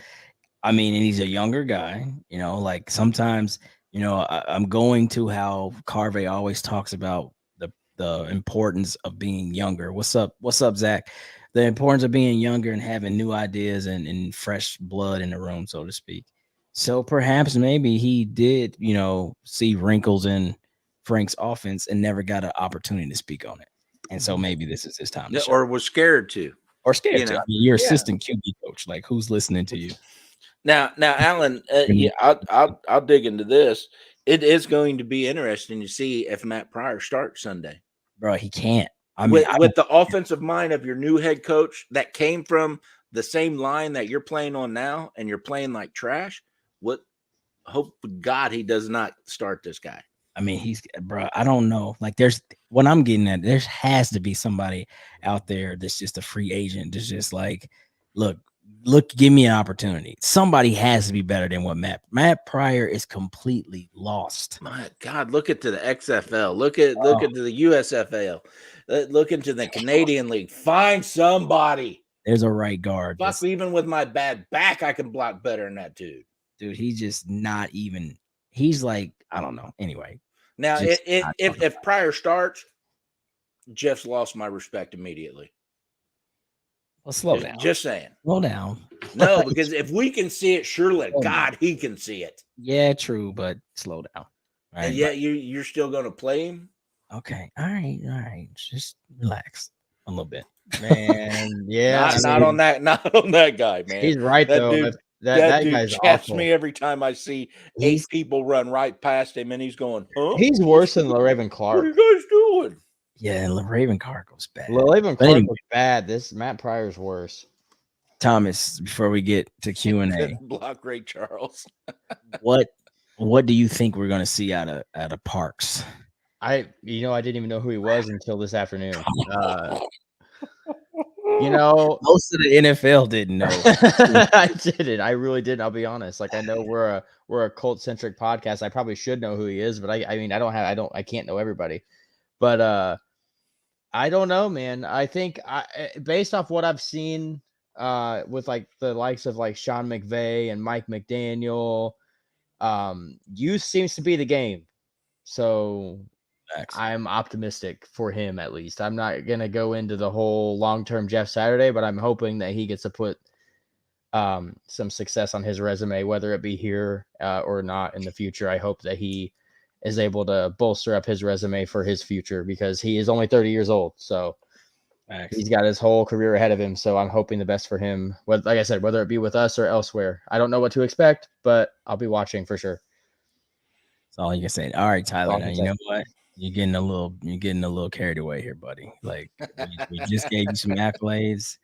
I mean, and he's a younger guy, you know, like sometimes, you know, I'm going to how Carvey always talks about the importance of being younger. What's up, Zach? The importance of being younger and having new ideas and fresh blood in the room, so to speak. So perhaps maybe he did, you know, see wrinkles in Frank's offense and never got an opportunity to speak on it. And so maybe this is his time to show. Or was scared to. Or scared you to. know. I mean, you're assistant QB coach. Like, who's listening to you? Now, Alan, yeah, I'll dig into this. It is going to be interesting to see if Matt Pryor starts Sunday. Bro, he can't. I mean, with the offensive mind of your new head coach that came from the same line that you're playing on now, and you're playing like trash. Hope to God he does not start this guy. I mean, bro, I don't know. Like, there's what I'm getting at. There has to be somebody out there that's just a free agent. That's just like, look, give me an opportunity. Somebody has to be better than what Matt Pryor is completely lost. My God, look into the XFL. Look into the USFL. Look into the Canadian League. Find somebody. There's a right guard. Fuck, even with my bad back, I can block better than that dude. Dude, he's just not even. He's like, I don't know. Anyway. Now, if Pryor starts, Jeff's lost my respect immediately. Well, slow down. Just saying. Slow down. No, because if we can see it, surely God, he can see it. Yeah, true, but slow down. Right, and yet you're still going to play him? Okay. All right. Just relax. a little bit. Man, yeah. Not on that guy, man. He's right That though. dude, That dude guy's chaps awful. me every time I see He's- 8 people run right past him, and he's going, "Huh? He's worse than Raven What are Clark. you guys doing?" Yeah, and Raven Clark was bad. Raven But Clark anyway, was bad. This Matt Pryor's worse. Thomas, before we get to Q&A, Block Ray Charles. what do you think we're going to see out of Parks? I didn't even know who he was until this afternoon. Most of the NFL didn't know. I didn't. I really didn't. I'll be honest. Like I know we're a cult centric podcast. I probably should know who he is, but I can't know everybody. But I don't know, man. I think based off what I've seen with like the likes of like Sean McVay and Mike McDaniel, youth seems to be the game. So I'm optimistic for him, at least. I'm not going to go into the whole long-term Jeff Saturday, but I'm hoping that he gets to put some success on his resume, whether it be here or not in the future. I hope that he is able to bolster up his resume for his future because he is only 30 years old. So he's got his whole career ahead of him. So I'm hoping the best for him. Like I said, whether it be with us or elsewhere. I don't know what to expect, but I'll be watching for sure. That's all you can say. All right, Tyler. Now you know what? You're getting a little carried away here, buddy. Like we just gave you some accolades.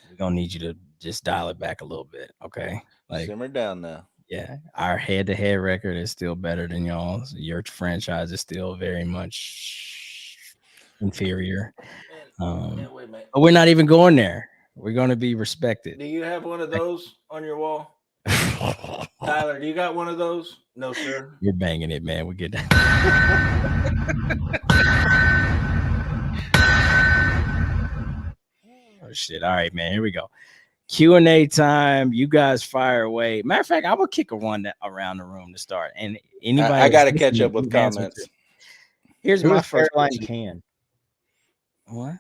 We're gonna need you to just dial it back a little bit, okay? Like simmer down now. Yeah, our head-to-head record is still better than y'all's. Your franchise is still very much inferior. But we're not even going there. We're going to be respected. Do you have one of those on your wall? Tyler, do you got one of those? No, sir. You're banging it, man. We get that. Oh shit! All right, man. Here we go. Q&A time. You guys fire away. Matter of fact, I will kick one around the room to start. And anybody, I got to catch up with comments. Here's my first Caroline Can. What?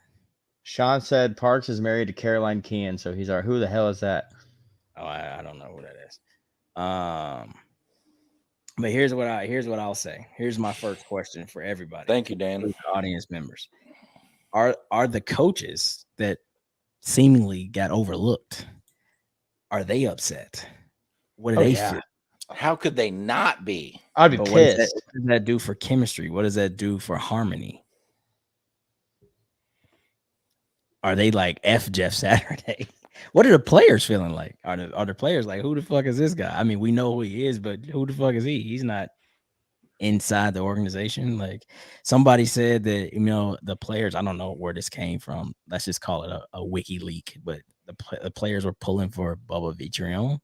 Sean said Parks is married to Caroline Can, so he's our. Who the hell is that? Oh, I don't know who that is. But here's what I'll say. Here's my first question for everybody. Thank you, Dan. Audience members. Are the coaches that seemingly got overlooked, are they upset? What do they feel? How could they not be? I'd be pissed. What does that do for chemistry? What does that do for harmony? Are they like F Jeff Saturday? What are the players feeling like? Are the players like, who the fuck is this guy? I mean, we know who he is, but who the fuck is he? He's not inside the organization. Like somebody said that, the players, I don't know where this came from. Let's just call it a wiki leak, but the players were pulling for Bubba Vitrione.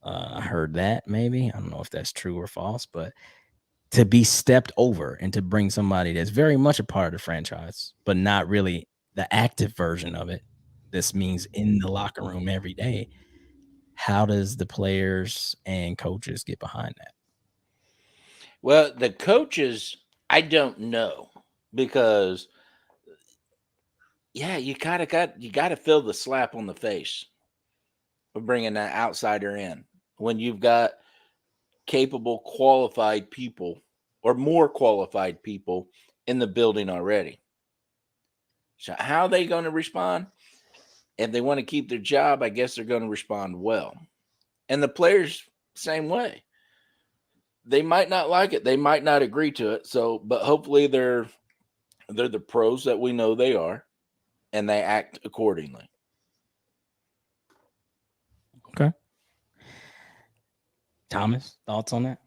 I heard that maybe. I don't know if that's true or false, but to be stepped over and to bring somebody that's very much a part of the franchise, but not really the active version of it. This means in the locker room every day. How does the players and coaches get behind that? Well, the coaches, I don't know, because you got to feel the slap on the face of bringing that outsider in when you've got capable, qualified people or more qualified people in the building already. So how are they going to respond? If they want to keep their job, I guess they're going to respond well. And the players, same way. They might not like it. They might not agree to it. So, but hopefully they're the pros that we know they are, and they act accordingly. Okay. Thomas, thoughts on that?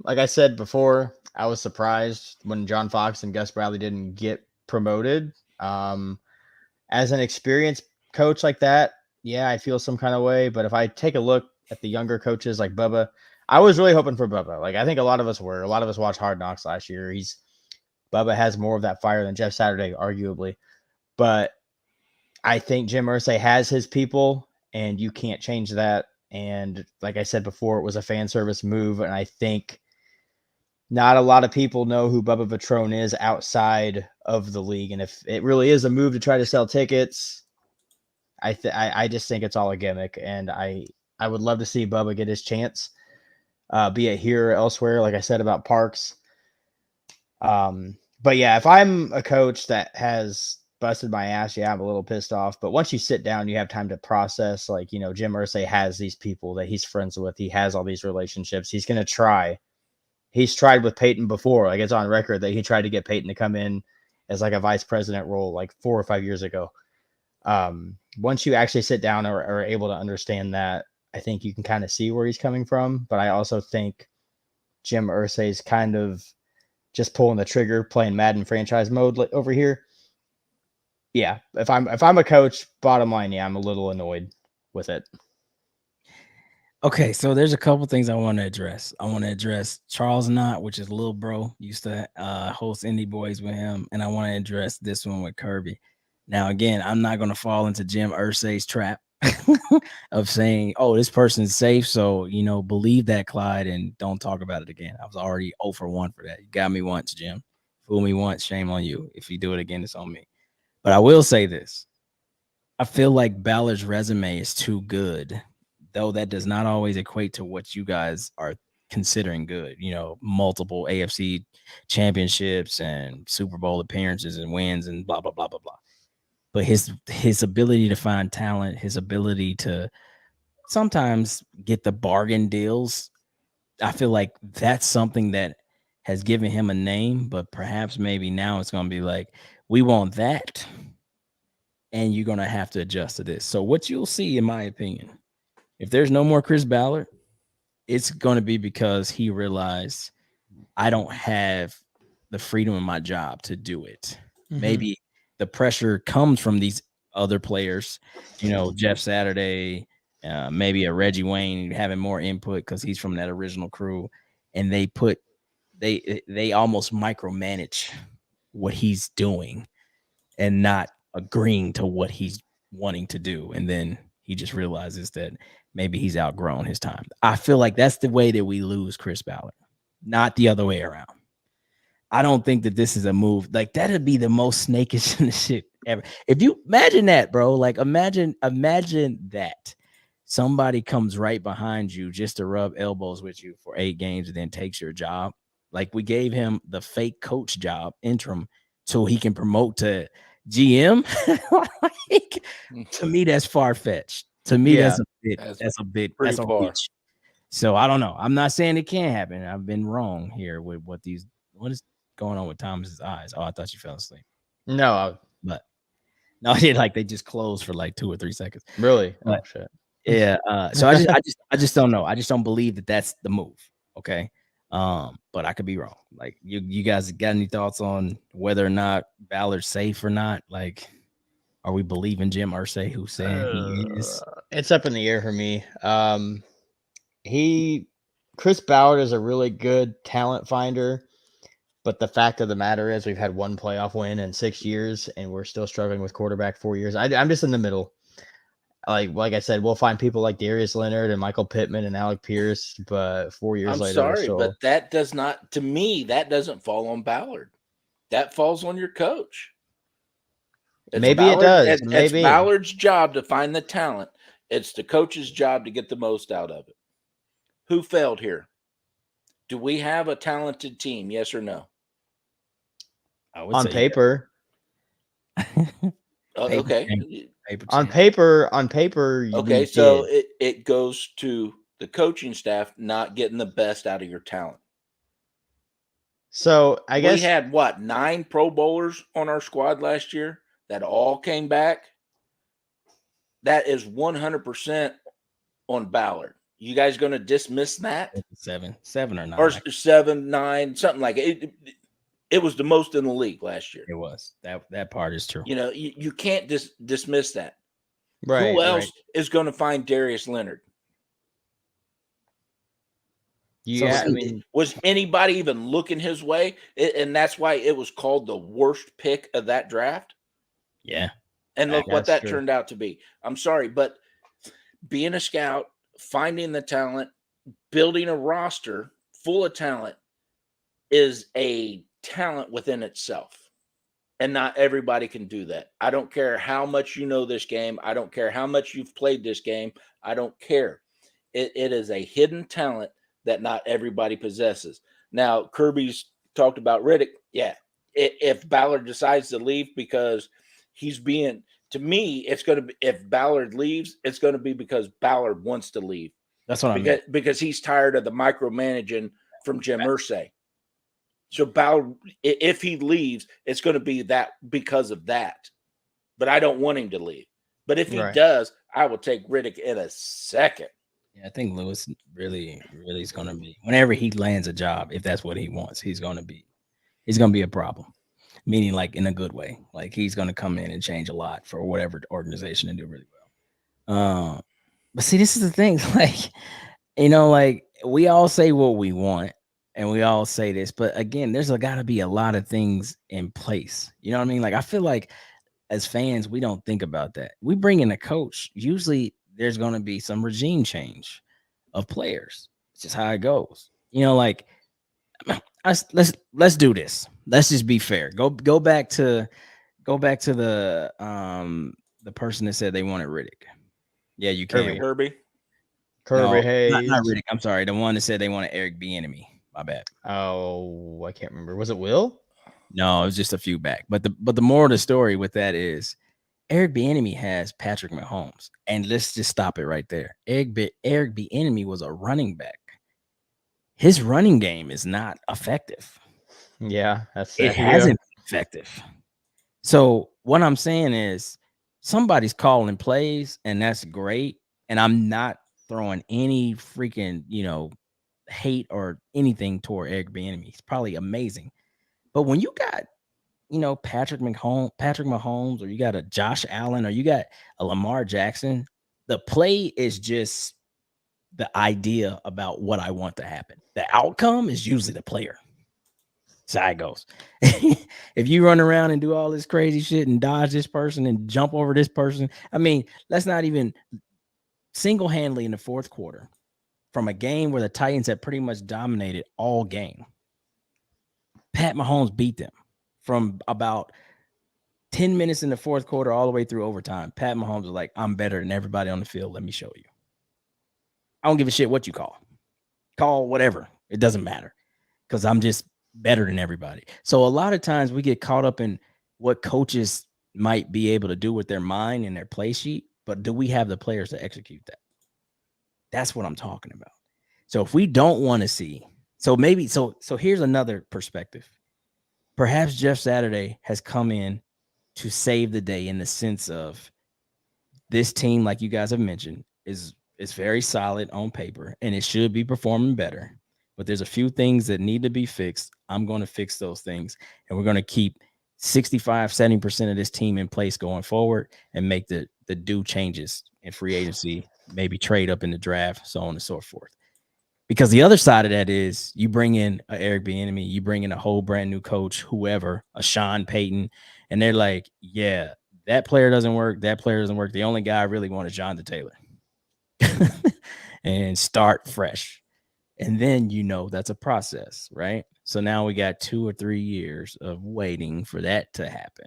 Like I said before, I was surprised when John Fox and Gus Bradley didn't get promoted. As an experienced coach like that, I feel some kind of way. But if I take a look at the younger coaches like Bubba, I was really hoping for Bubba. Like I think a lot of us were. A lot of us watched Hard Knocks last year. Bubba has more of that fire than Jeff Saturday, arguably. But I think Jim Irsay has his people, and you can't change that. And like I said before, it was a fan service move, and I think not a lot of people know who Bubba Vitrione is outside of the league. And if it really is a move to try to sell tickets, I just think it's all a gimmick. And I would love to see Bubba get his chance, be it here or elsewhere. Like I said about Parks. But But yeah, if I'm a coach that has busted my ass, yeah, I'm a little pissed off. But once you sit down, you have time to process. Like, Jim Irsay has these people that he's friends with. He has all these relationships. He's going to try. He's tried with Peyton before. Like, it's on record that he tried to get Peyton to come in as like a vice president role like 4 or 5 years ago. Once you actually sit down or are able to understand that, I think you can kind of see where he's coming from. But I also think Jim Irsay's kind of just pulling the trigger, playing Madden franchise mode over here. Yeah, if I'm a coach, bottom line, yeah, I'm a little annoyed with it. Okay, so there's a couple things I want to address. I want to address Charles Knott, which is little bro, used to host Indie Boys with him, and I want to address this one with Kirby. Now, again, I'm not going to fall into Jim Irsay's trap of saying, "Oh, this person's safe," so believe that, Clyde, and don't talk about it again. I was already 0 for 1 for that. You got me once, Jim. Fool me once, shame on you. If you do it again, it's on me. But I will say this: I feel like Ballard's resume is too good, though that does not always equate to what you guys are considering good. Multiple AFC championships and Super Bowl appearances and wins and blah, blah, blah, blah, blah. But his ability to find talent, his ability to sometimes get the bargain deals, I feel like that's something that has given him a name, but perhaps maybe now it's going to be like, we want that, and you're going to have to adjust to this. So what you'll see, in my opinion, if there's no more Chris Ballard, it's going to be because he realized I don't have the freedom in my job to do it. Mm-hmm. Maybe the pressure comes from these other players, Jeff Saturday, maybe a Reggie Wayne having more input because he's from that original crew, and they almost micromanage what he's doing and not agreeing to what he's wanting to do. And then he just realizes that maybe he's outgrown his time. I feel like that's the way that we lose Chris Ballard, not the other way around. I don't think that this is a move. Like, that'd be the most snakish shit ever. If you imagine that, bro, like imagine that somebody comes right behind you just to rub elbows with you for 8 games and then takes your job. Like, we gave him the fake coach job interim so he can promote to GM. Like, to me, that's far-fetched. To me, that's a bit reach. So I don't know. I'm not saying it can't happen. I've been wrong here with what is going on with Thomas's eyes. Oh, I thought you fell asleep. No, like they just closed for like 2 or 3 seconds. Really? But, oh shit. Yeah. So I just don't know. I just don't believe that that's the move. Okay. But I could be wrong. Like, you guys got any thoughts on whether or not Ballard's safe or not? Like, are we believing Jim Irsay who's saying he is? It's up in the air for me. Chris Ballard is a really good talent finder, but the fact of the matter is we've had 1 playoff win in 6 years and we're still struggling with quarterback 4 years. I'm just in the middle. Like I said, we'll find people like Darius Leonard and Michael Pittman and Alec Pierce, but 4 years later, sorry, but that does not, to me, that doesn't fall on Ballard. That falls on your coach. Maybe it does. It's Ballard's job to find the talent. It's the coach's job to get the most out of it. Who failed here? Do we have a talented team? Yes or no? On paper. Okay. On paper. Okay, so it goes to the coaching staff not getting the best out of your talent. So I guess we had 9 Pro Bowlers on our squad last year that all came back. That is 100% on Ballard. You guys going to dismiss that? 7 or 9, or 7, 9, something like it. It was the most in the league last year. It was. That part is true. You can't dismiss that. Right. Who else is going to find Darius Leonard? Yeah, so, was anybody even looking his way? And that's why it was called the worst pick of that draft. Yeah. And look what that turned out to be. I'm sorry, but being a scout, finding the talent, building a roster full of talent is a talent within itself. And not everybody can do that. I don't care how much you know this game. I don't care how much you've played this game. I don't care. It is a hidden talent that not everybody possesses. Now, Kirby's talked about Riddick. Yeah, if Ballard decides to leave because he's being, to me, it's going to be, if Ballard leaves, it's going to be because Ballard wants to leave. That's what I mean. Because he's tired of the micromanaging from Jim Irsay. So Ballard, if he leaves, it's going to be that because of that. But I don't want him to leave. But if he does, I will take Riddick in a second. Yeah, I think Lewis really is going to be, whenever he lands a job, if that's what he wants, he's going to be a problem. Meaning like in a good way. Like he's going to come in and change a lot for whatever organization and do really well. But see, this is the thing. Like, like we all say what we want and we all say this, but again, there's got to be a lot of things in place. You know what I mean? Like, I feel like as fans, we don't think about that. We bring in a coach. Usually there's going to be some regime change of players. It's just how it goes. Like let's do this. Let's just be fair. Go back to the person that said they wanted Riddick. Yeah, you can. Kirby Hayes. Not Riddick. I'm sorry. The one that said they wanted Eric Bieniemy. My bad. Oh, I can't remember. Was it Will? No, it was just a few back. But the moral of the story with that is Eric Bieniemy has Patrick Mahomes, and let's just stop it right there. Eric Bieniemy was a running back. His running game is not effective. Yeah, it hasn't been effective. So what I'm saying is somebody's calling plays, and that's great. And I'm not throwing any freaking, hate or anything toward Eric Bieniemy. He's probably amazing. But when you got, Patrick Mahomes, or you got a Josh Allen, or you got a Lamar Jackson, the play is just the idea about what I want to happen. The outcome is usually the player. That's how it goes. If you run around and do all this crazy shit and dodge this person and jump over this person, I mean, let's not even single-handedly in the fourth quarter from a game where the Titans had pretty much dominated all game. Pat Mahomes beat them from about 10 minutes in the fourth quarter all the way through overtime. Pat Mahomes was like, I'm better than everybody on the field. Let me show you. I don't give a shit what you call. Call whatever. It doesn't matter because I'm just better than everybody. So a lot of times we get caught up in what coaches might be able to do with their mind and their play sheet, but do we have the players to execute that? That's what I'm talking about. So if we don't want to see, so here's another perspective. Perhaps Jeff Saturday has come in to save the day in the sense of this team, like you guys have mentioned, is very solid on paper and it should be performing better. But there's a few things that need to be fixed. I'm going to fix those things. And we're going to keep 65-70% of this team in place going forward and make the due changes in free agency, maybe trade up in the draft, so on and so forth. Because the other side of that is you bring in a Eric Bieniemy, you bring in a whole brand new coach, whoever, a Sean Payton, and they're like, yeah, that player doesn't work. That player doesn't work. The only guy I really want is Jonathan Taylor. And start fresh. And then, that's a process, right? So now we got 2 or 3 years of waiting for that to happen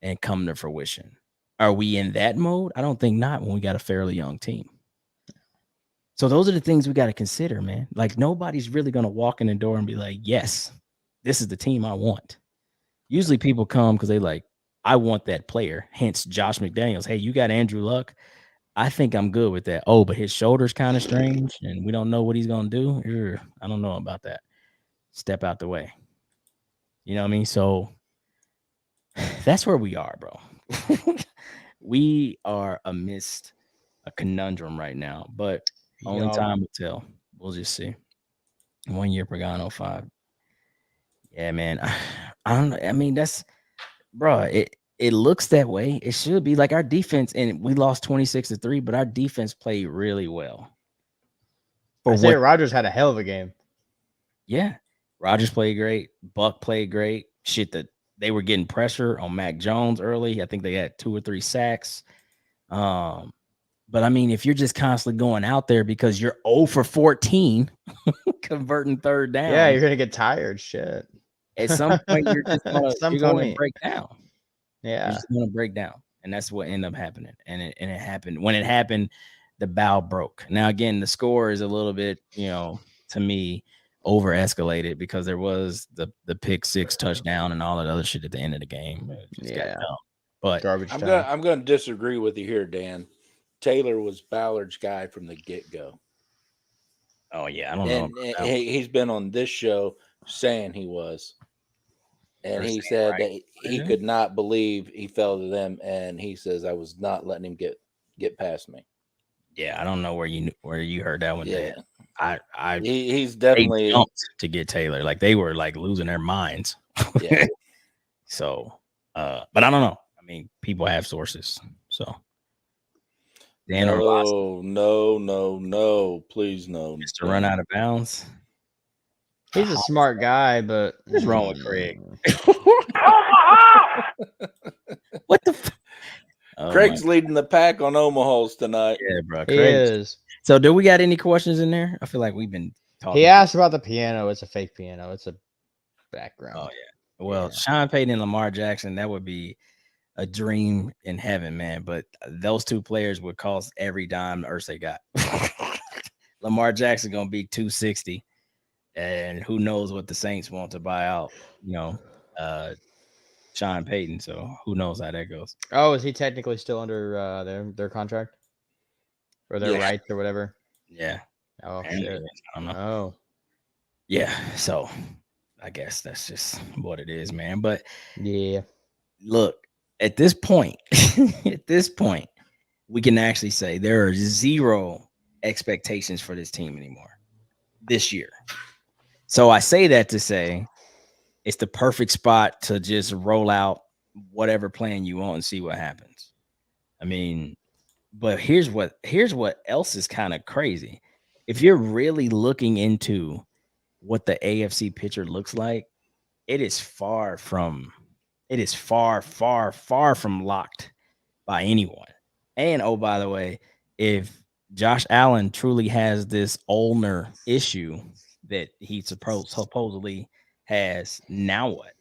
and come to fruition. Are we in that mode? I don't think not when we got a fairly young team. So those are the things we got to consider, man. Like nobody's really going to walk in the door and be like, yes, this is the team I want. Usually people come because they like, I want that player. Hence Josh McDaniels. Hey, you got Andrew Luck. I think I'm good with that. Oh, but his shoulder's kind of strange and we don't know what he's going to do. I don't know about that. Step out the way. You know what I mean? So that's where we are, bro. We are amidst a conundrum right now, but only time will tell. We'll just see. 1 year Pagano 5. Yeah, man. I don't know. I mean, that's, bro, it looks that way. It should be like our defense, and we lost 26-3, but our defense played really well. Isaiah Rodgers had a hell of a game. Yeah. Rodgers played great. Buck played great. Shit, that they were getting pressure on Mac Jones early. I think they had 2 or 3 sacks. But I mean, if you're just constantly going out there because you're 0 for 14, converting third down. Yeah, you're gonna get tired. Shit. At some point, you're just gonna break down. Yeah, you're just gonna break down, and that's what ended up happening. And it happened. When it happened, the bow broke. Now again, the score is a little bit, to me, over escalated because there was the pick 6 touchdown and all that other shit at the end of the game. It just got dumb. But Garbage I'm time. going to disagree with you here, Dan. Taylor was Ballard's guy from the get-go. oh yeah, I don't know. And about that one. he's been on this show saying he was. And Or he saying said right. that he could not believe he fell to them. And he says, I was not letting him get past me. Yeah, I don't know where you heard that one. Yeah. I He's they definitely jumped to get Taylor. Like they were like losing their minds. Yeah. So but I don't know. I mean, people have sources. So Dan Orlovsky No, please no. just to run out of bounds. He's a smart guy, but What's wrong with Craig? What the oh, Craig's leading the pack on Omaha's tonight. yeah, bro. He Craig. is. So do we got any questions in there? I feel like we've been talking. He asked about the piano. It's a fake piano. It's a background. Oh yeah. Well, Yeah. Sean Payton and Lamar Jackson, that would be a dream in heaven, man. But those two players would cost every dime the earth they got. Lamar Jackson gonna be 260, and who knows what the Saints want to buy out, Sean Payton. So who knows how that goes. Oh, is he technically still under their contract or their Yeah. rights or whatever? Yeah. Oh And shit. I don't know. Oh. Yeah. So I guess that's just what it is, man. But Yeah. look, at this point, we can actually say there are zero expectations for this team anymore this year. So I say that to say it's the perfect spot to just roll out whatever plan you want and see what happens. I mean, but here's what else is kind of crazy. If you're really looking into what the AFC picture looks like, it is far, far from locked by anyone. And oh, by the way, if Josh Allen truly has this ulnar issue that he supposedly has, now what?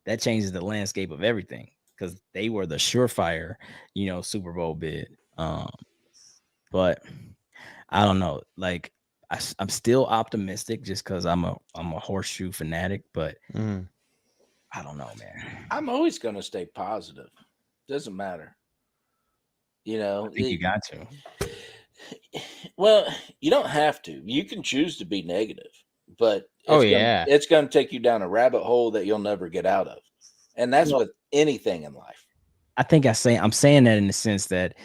That changes the landscape of everything because they were the surefire, Super Bowl bid. But I don't know. Like I'm still optimistic just because I'm a horseshoe fanatic, but Mm. I don't know, man. I'm always going to stay positive. Doesn't matter. I think you got to. Well, you don't have to. You can choose to be negative, but yeah. it's going to take you down a rabbit hole that you'll never get out of. And that's with anything in life. I think I'm saying that in the sense that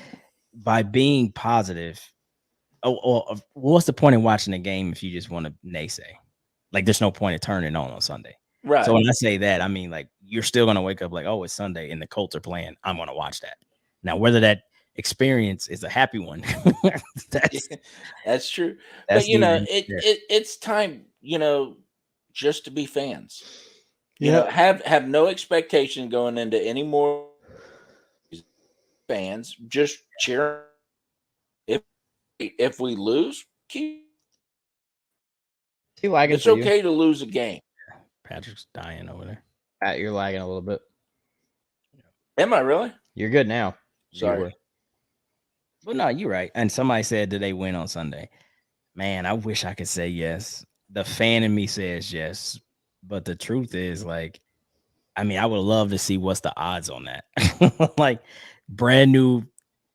by being positive, what's the point in watching a game if you just want to naysay? Like there's no point in turning it on Sunday. Right. So when I say that, I mean like you're still going to wake up like, oh, it's Sunday and the Colts are playing. I'm going to watch that. Now, whether that experience is a happy one, that's true. That's but it's time, just to be fans. Have no expectation going into any more fans. Just cheer. If we lose, it's okay to lose a game. Patrick's dying over there. Pat, you're lagging a little bit. Am I really? You're good now. Sorry. But no, you're right. And somebody said, did they win on Sunday? Man, I wish I could say yes. The fan in me says yes. But the truth is, like, I mean, I would love to see what's the odds on that. Like, brand new,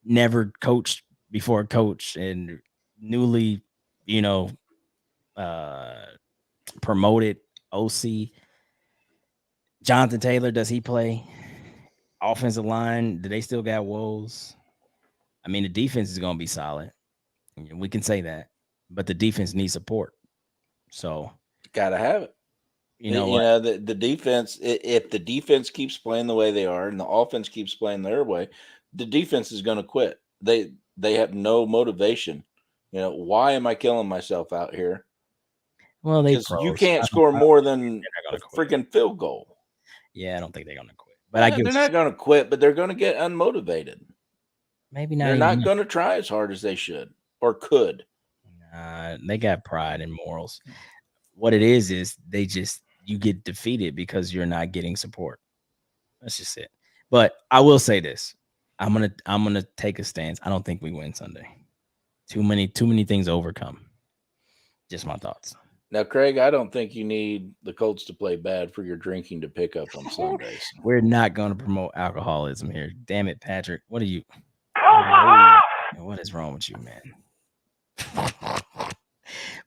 never coached before coach and newly, promoted OC. Jonathan Taylor, does he play? Offensive line, do they still got woes? I mean, the defense is going to be solid. We can say that. But the defense needs support. So, gotta have it. The defense, if the defense keeps playing the way they are and the offense keeps playing their way, the defense is going to quit. They have no motivation. Why am I killing myself out here? Well, because you can't score more than a freaking field goal. Yeah, I don't think they're going to quit. But they're not going to quit, but they're going to get unmotivated. Maybe not. They're not going to try as hard as they should or could. They got pride and morals. What it is you get defeated because you're not getting support. That's just it. But I will say this: I'm gonna take a stance. I don't think we win Sunday. Too many things to overcome. Just my thoughts. Now, Craig, I don't think you need the Colts to play bad for your drinking to pick up on Sundays. We're not going to promote alcoholism here. Damn it, Patrick. What are you? What is wrong with you, man?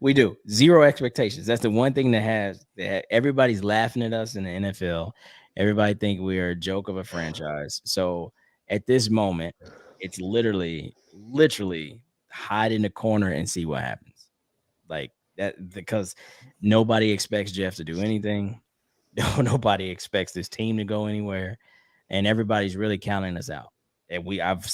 We do. Zero expectations. That's the one thing that everybody's laughing at us in the NFL. Everybody think we are a joke of a franchise. So at this moment, it's literally hide in the corner and see what happens. Like that, because nobody expects Jeff to do anything. Nobody expects this team to go anywhere, and everybody's really counting us out. And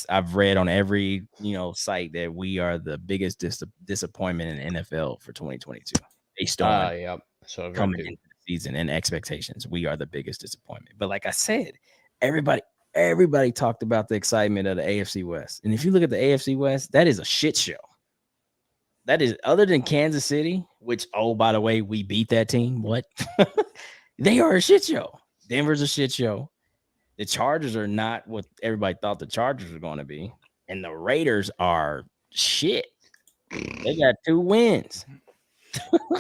I've read on every site that we are the biggest disappointment in the NFL for 2022 based on Yep. So coming into the season and expectations. We are the biggest disappointment. But like I said, everybody talked about the excitement of the AFC West, and if you look at the AFC West, that is a shit show. That is, other than Kansas City, which, oh, by the way, we beat that team. What? They are a shit show. Denver's a shit show. The Chargers are not what everybody thought the Chargers were going to be. And the Raiders are shit. They got 2 wins.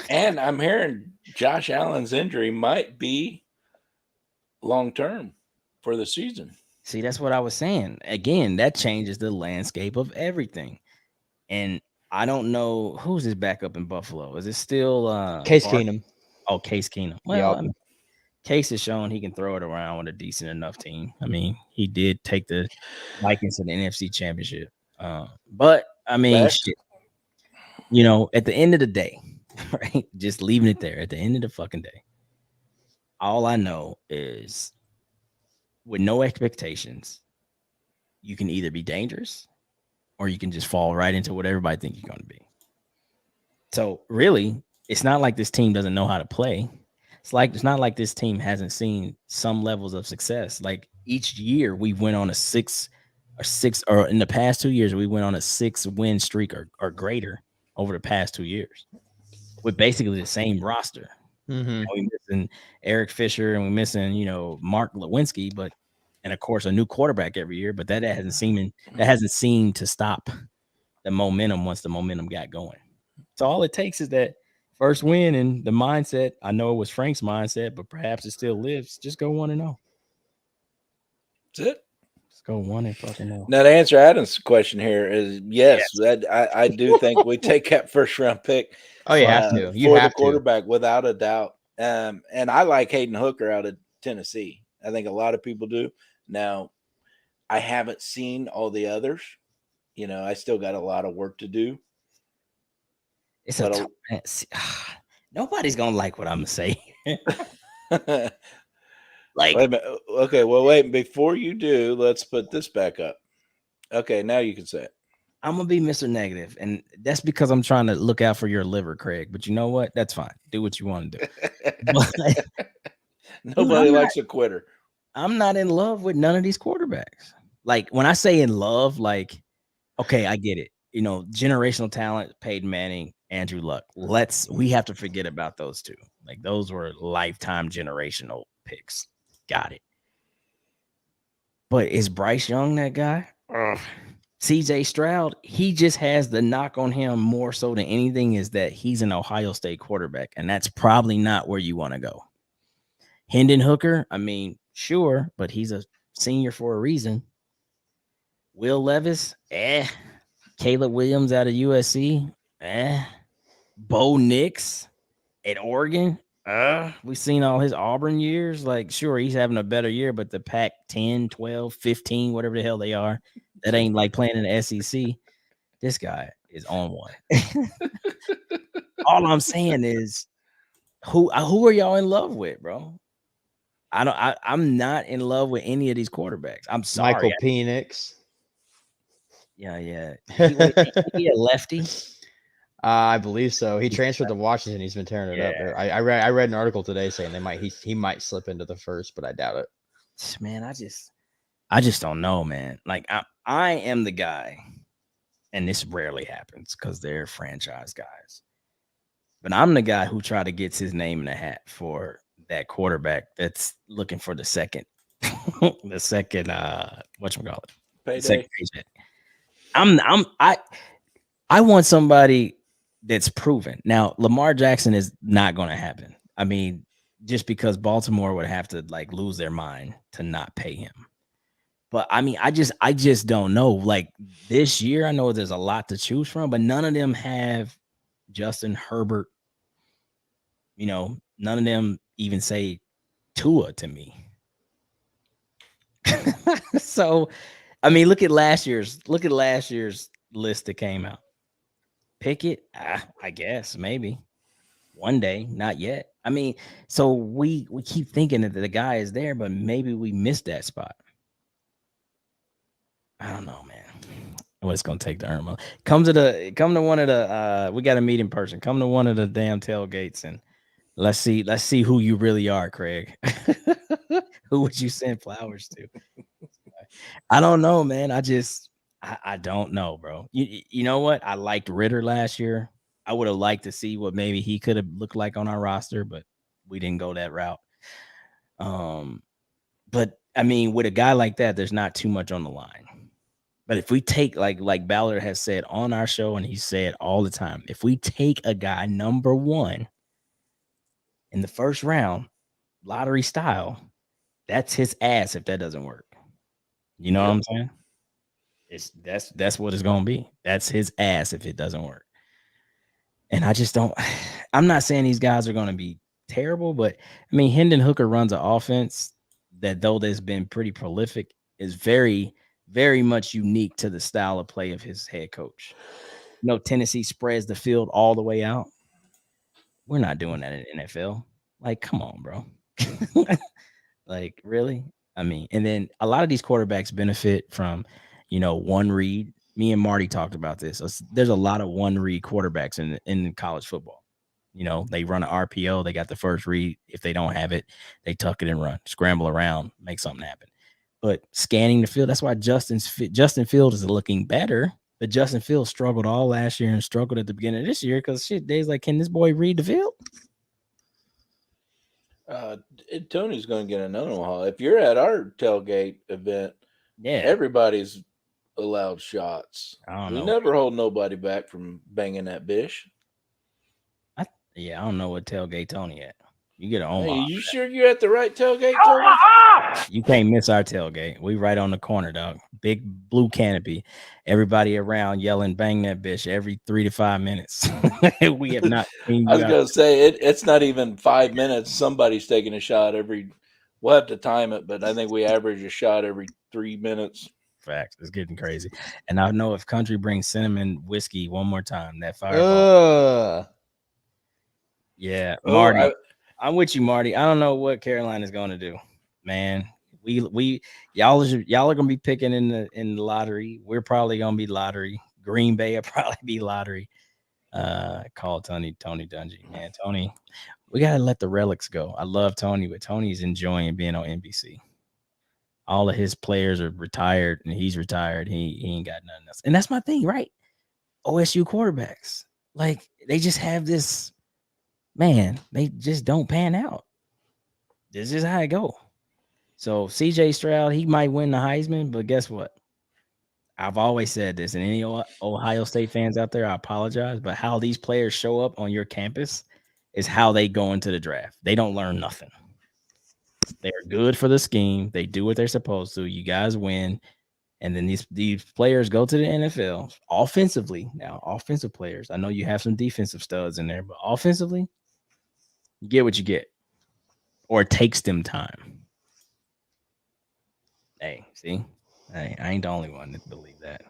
And I'm hearing Josh Allen's injury might be long-term for the season. See, that's what I was saying. Again, that changes the landscape of everything. And I don't know who's his backup in Buffalo. Is it still Case Keenum? Oh, Case Keenum. Well, yep. Case has shown he can throw it around with a decent enough team. I mean, he did take the Vikings to the NFC Championship. But I mean, shit, at the end of the day, right? Just leaving it there. At the end of the fucking day, all I know is, with no expectations, you can either be dangerous or you can just fall right into what everybody thinks you're going to be. So really, it's not like this team doesn't know how to play. It's not like this team hasn't seen some levels of success. Like each year we went on a six, or in the past 2 years, we went on a 6-win streak or greater over the past 2 years with basically the same roster. Mm-hmm. We're missing Eric Fisher and we're missing, Mark Lewinsky, and of course a new quarterback every year, but that hasn't seemed to stop the momentum once the momentum got going. So all it takes is that first win, and the mindset. I know it was Frank's mindset, but perhaps it still lives. Just go 1-0. That's it. Just go 1-0. Now, to answer Adam's question here is yes. That I do think we take that first round pick. Oh, you have to. You for have the quarterback without a doubt. And I like Hayden Hooker out of Tennessee. I think a lot of people do. Now, I haven't seen all the others. I still got a lot of work to do. It's nobody's gonna like what I'm gonna say. Wait a minute. Okay, well, wait. Before you do, let's put this back up. Okay, now you can say it. I'm gonna be Mr. Negative, and that's because I'm trying to look out for your liver, Craig. But you know what? That's fine. Do what you want to do. Nobody likes a quitter. I'm not in love with none of these quarterbacks. Like, when I say in love, like, okay, I get it. Generational talent, Peyton Manning, Andrew Luck. We have to forget about those two. Like, those were lifetime generational picks. Got it. But is Bryce Young that guy? CJ Stroud, he just has the knock on him more so than anything is that he's an Ohio State quarterback, and that's probably not where you want to go. Hendon Hooker, I mean, sure, but he's a senior for a reason. Will Levis, Caleb Williams out of USC, Bo Nix at Oregon, we've seen all his Auburn years. Like, sure, he's having a better year, but the Pac 10, 12, 15, whatever the hell they are, that ain't like playing in the SEC. This guy is on one. All I'm saying is, who are y'all in love with, bro? I'm not in love with any of these quarterbacks. I'm sorry. Michael Penix. Yeah. He a lefty? I believe so. He transferred to Washington. He's been tearing it up. I read an article today saying he might slip into the first, but I doubt it. Man, I just don't know, man. Like, I am the guy, and this rarely happens because they're franchise guys. But I'm the guy who try to get his name in the hat for that quarterback that's looking for the second whatchamacallit? Payday. I want somebody that's proven. Now, Lamar Jackson is not going to happen. I mean, just because Baltimore would have to like lose their mind to not pay him. But I mean, I just don't know. Like this year, I know there's a lot to choose from, but none of them have Justin Herbert. You know, none of them even say Tua to me. So, I mean, look at last year's list that came out. Pickett, I guess maybe one day, not yet. I mean, so we keep thinking that the guy is there, but maybe we missed that spot. I don't know, man. What it's gonna take to earn money. Come to one of the we got to meet in person. Come to one of the damn tailgates and let's see who you really are, Craig. Who would you send flowers to? I don't know, man. I don't know, bro. You know what? I liked Ritter last year. I would have liked to see what maybe he could have looked like on our roster, but we didn't go that route. But I mean, with a guy like that, there's not too much on the line. But if we take like Ballard has said on our show, and he said all the time, if we take a guy number 1 in the first round, lottery style, that's his ass if that doesn't work. You know what I'm saying? That's what it's gonna be. That's his ass if it doesn't work. And I just don't. I'm not saying these guys are gonna be terrible, but I mean, Hendon Hooker runs an offense that, though that's been pretty prolific, is very, very much unique to the style of play of his head coach. You know, Tennessee spreads the field all the way out. We're not doing that in NFL. Like, come on, bro. Like, really? I mean, and then a lot of these quarterbacks benefit from, you know, one read. Me and Marty talked about this. There's a lot of one read quarterbacks in college football. You know, they run an RPO. They got the first read. If they don't have it, they tuck it and run, scramble around, make something happen. But scanning the field, that's why Justin Fields is looking better. But Justin Fields struggled all last year and struggled at the beginning of this year because Dave's like, can this boy read the field? Tony's going to get another one. If you're at our tailgate event, everybody's allowed shots. We never hold nobody back from banging that bish. I don't know what tailgate Tony at. You get an Omaha. Hey, you sure you're at the right tailgate, Tony? You can't miss our tailgate. We right on the corner, dog. Big blue canopy. Everybody around yelling, bang that bitch every 3 to 5 minutes. We have not seen. I was going to say, it's not even 5 minutes. Somebody's taking a shot every. We'll have to time it, but I think we average a shot every 3 minutes. Facts. It's getting crazy. And I know if Country brings cinnamon whiskey one more time, that fireball. Yeah, Marty. I'm with you, Marty. I don't know what Carolina's going to do, man. Y'all are gonna be picking in the lottery. We're probably gonna be lottery. Green Bay will probably be lottery. Call Tony Dungy, man. Tony, we gotta let the relics go. I love Tony, but Tony's enjoying being on NBC. All of his players are retired, and he's retired. He ain't got nothing else, and that's my thing, right? OSU quarterbacks, like they just have this. Man, they just don't pan out. This is how it go. So CJ Stroud, he might win the Heisman, but guess what? I've always said this, and any Ohio State fans out there, I apologize, but how these players show up on your campus is how they go into the draft. They don't learn nothing. They're good for the scheme. They do what they're supposed to. You guys win. And then these players go to the NFL offensively. Now, offensive players, I know you have some defensive studs in there, but offensively, you get what you get, or it takes them time. Hey, see, I ain't the only one that believe that.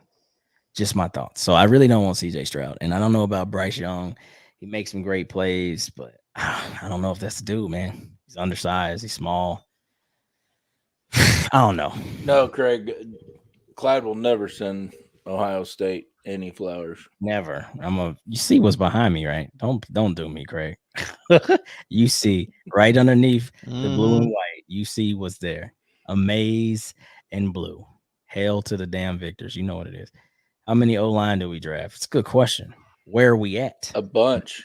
Just my thoughts. So I really don't want CJ Stroud, and I don't know about Bryce Young. He makes some great plays, but I don't know if that's the dude, man. He's undersized. He's small. I don't know. No, Craig. Clyde will never send Ohio State any flowers. Never. You see what's behind me, right? Don't do me, Craig. You see right underneath the blue and white, you see what's there. Amaze and blue. Hail to the damn victors. You know what it is. How many O-line do we draft? It's a good question. Where are we at? A bunch.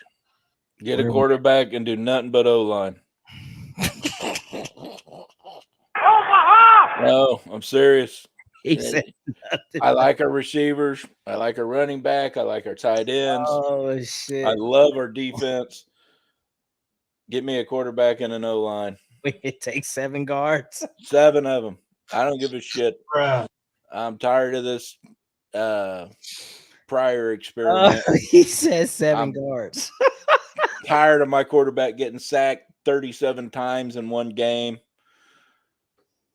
Get a quarterback and do nothing but O-line. No, I'm serious. He said I like our receivers. I like our running back. I like our tight ends. "Oh I shit!" love our defense. Get me a quarterback and an O-line. It takes 7 guards. 7 of them. I don't give a shit. Bruh. I'm tired of this prior experiment. He says 7 I'm- guards. Tired of my quarterback getting sacked 37 times in one game.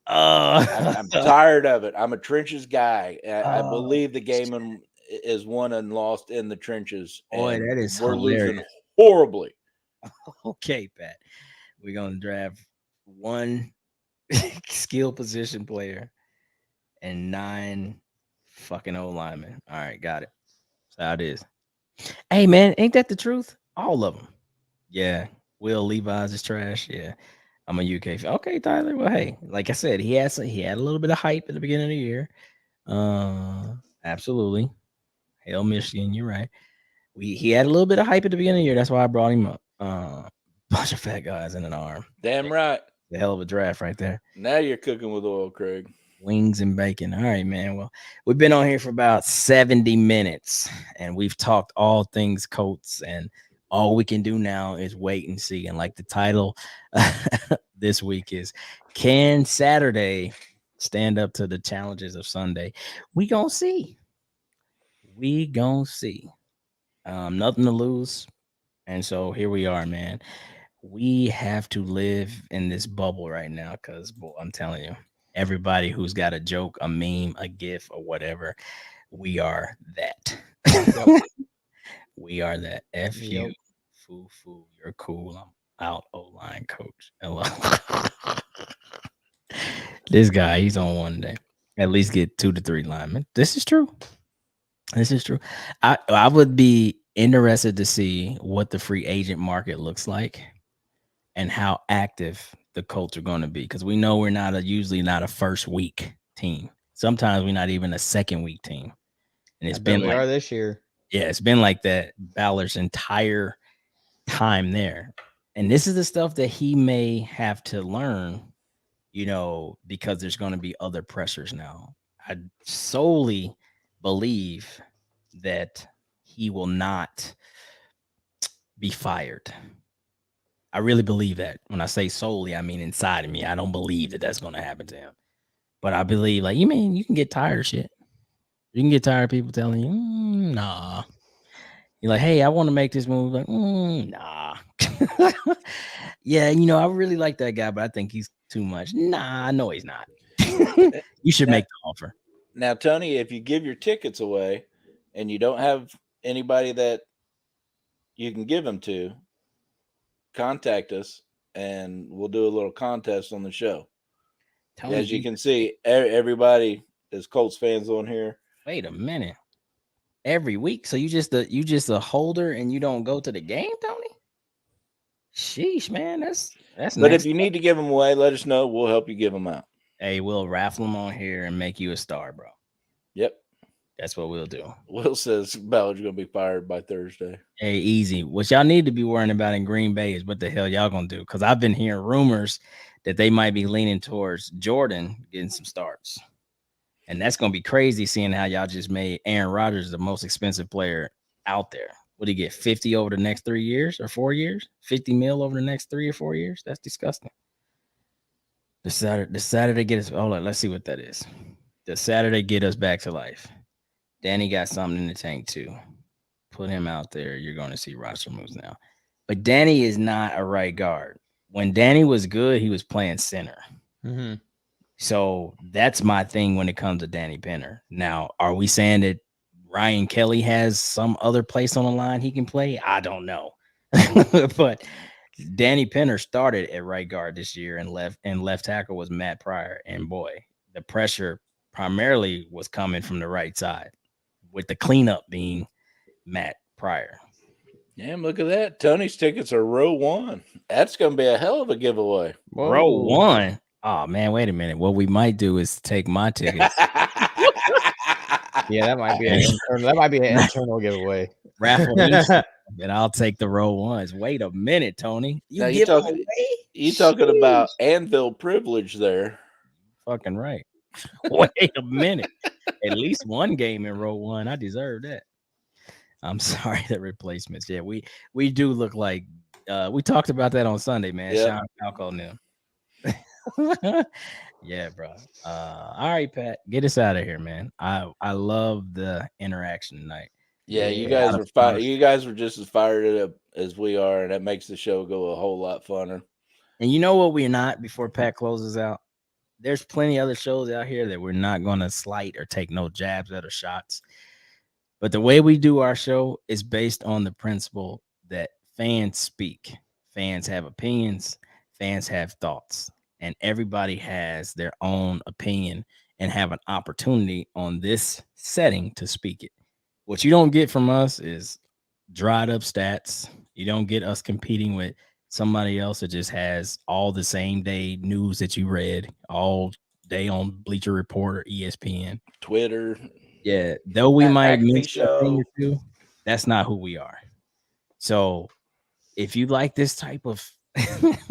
I'm tired of it. I'm a trenches guy. I believe the game is won and lost in the trenches. Boy, and that is we're losing hilarious. horribly. Okay, Pat. We're gonna draft 1 skill position player and 9 fucking O linemen. All right, got it. That's how it is. Hey man, ain't that the truth? All of them. Yeah. Will Levi's is trash. Yeah. I'm a UK fan. Okay, Tyler. Well, hey, like I said, he had a little bit of hype at the beginning of the year. Absolutely. Hell, Michigan, you're right. He had a little bit of hype at the beginning of the year. That's why I brought him up. Bunch of fat guys in an arm. Damn right. The hell of a draft right there. Now you're cooking with oil, Craig. Wings and bacon. All right, man. Well, we've been on here for about 70 minutes and we've talked all things Colts, and all we can do now is wait and see. And like the title this week is, can Saturday stand up to the challenges of Sunday? We gonna see. Nothing to lose. And so here we are, man. We have to live in this bubble right now because, boy, I'm telling you, everybody who's got a joke, a meme, a gif, or whatever, we are that. We are that. F you, foo, you're cool. I'm out, O-line coach. Hello. This guy, he's on one day. At least get 2 to 3 linemen. This is true. I would be interested to see what the free agent market looks like and how active the Colts are going to be, because we know we're usually not a first week team. Sometimes we're not even a second week team. And it's been we like are this year. Yeah, it's been like that Ballard's entire time there. And this is the stuff that he may have to learn, because there's going to be other pressures now. I solely believe that he will not be fired. I really believe that. When I say solely, I mean inside of me. I don't believe that that's going to happen to him. But I believe, like, you can get tired of shit. You can get tired of people telling you, nah. You're like, hey, I want to make this move. Like, nah. Yeah, I really like that guy, but I think he's too much. Nah, no, he's not. You should make the offer. Now, Tony, if you give your tickets away and you don't have anybody that you can give them to, contact us and we'll do a little contest on the show. Tony, as you can see, everybody is Colts fans on here. Wait a minute. Every week, so you just a holder and you don't go to the game, Tony? Sheesh, man, that's. But if you need to give them away, let us know. We'll help you give them out. Hey, we'll raffle them on here and make you a star, bro. Yep, that's what we'll do. Will says Ballard's gonna be fired by Thursday. Hey, easy. What y'all need to be worrying about in Green Bay is what the hell y'all gonna do, because I've been hearing rumors that they might be leaning towards Jordan getting some starts. And that's going to be crazy, seeing how y'all just made Aaron Rodgers the most expensive player out there. Would he get 50 over the next 3 years or 4 years? 50 mil over the next 3 or 4 years? That's disgusting. The Saturday get us. Hold on, let's see what that is. The Saturday get us back to life. Danny got something in the tank too. Put him out there. You're going to see roster moves now. But Danny is not a right guard. When Danny was good, he was playing center. Mm-hmm. So that's my thing when it comes to Danny Penner. Now, are we saying that Ryan Kelly has some other place on the line he can play? I don't know. But Danny Penner started at right guard this year, and left tackle was Matt Pryor. And boy, the pressure primarily was coming from the right side, with the cleanup being Matt Pryor. Damn, look at that. Tony's tickets are row 1. That's going to be a hell of a giveaway. Whoa. Row 1? Oh, man, wait a minute. What we might do is take my tickets. Yeah, that might be an internal giveaway. Raffle each, and I'll take the row 1s. Wait a minute, Tony. You give talking away? You talking about Anvil privilege there. Fucking right. Wait a minute. At least one game in row one. I deserve that. I'm sorry, the replacements. Yeah, we do look like we talked about that on Sunday, man. Yep. Sean Falco and them. Yeah, bro. All right, Pat, get us out of here, man. I love the interaction tonight. Yeah, Yeah, you guys lot were of fun. You guys were just as fired up as we are, and that makes the show go a whole lot funner. And you know what we're not before Pat closes out? There's plenty other shows out here that we're not going to slight or take no jabs at or shots. But the way we do our show is based on the principle that fans speak. Fans have opinions, fans have thoughts, and everybody has their own opinion and have an opportunity on this setting to speak it. What you don't get from us is dried up stats. You don't get us competing with somebody else that just has all the same day news that you read all day on Bleacher Report or ESPN. Twitter. Yeah, though we Pat might McAfee mention a thing show. or two, that's not who we are. So if you like this type of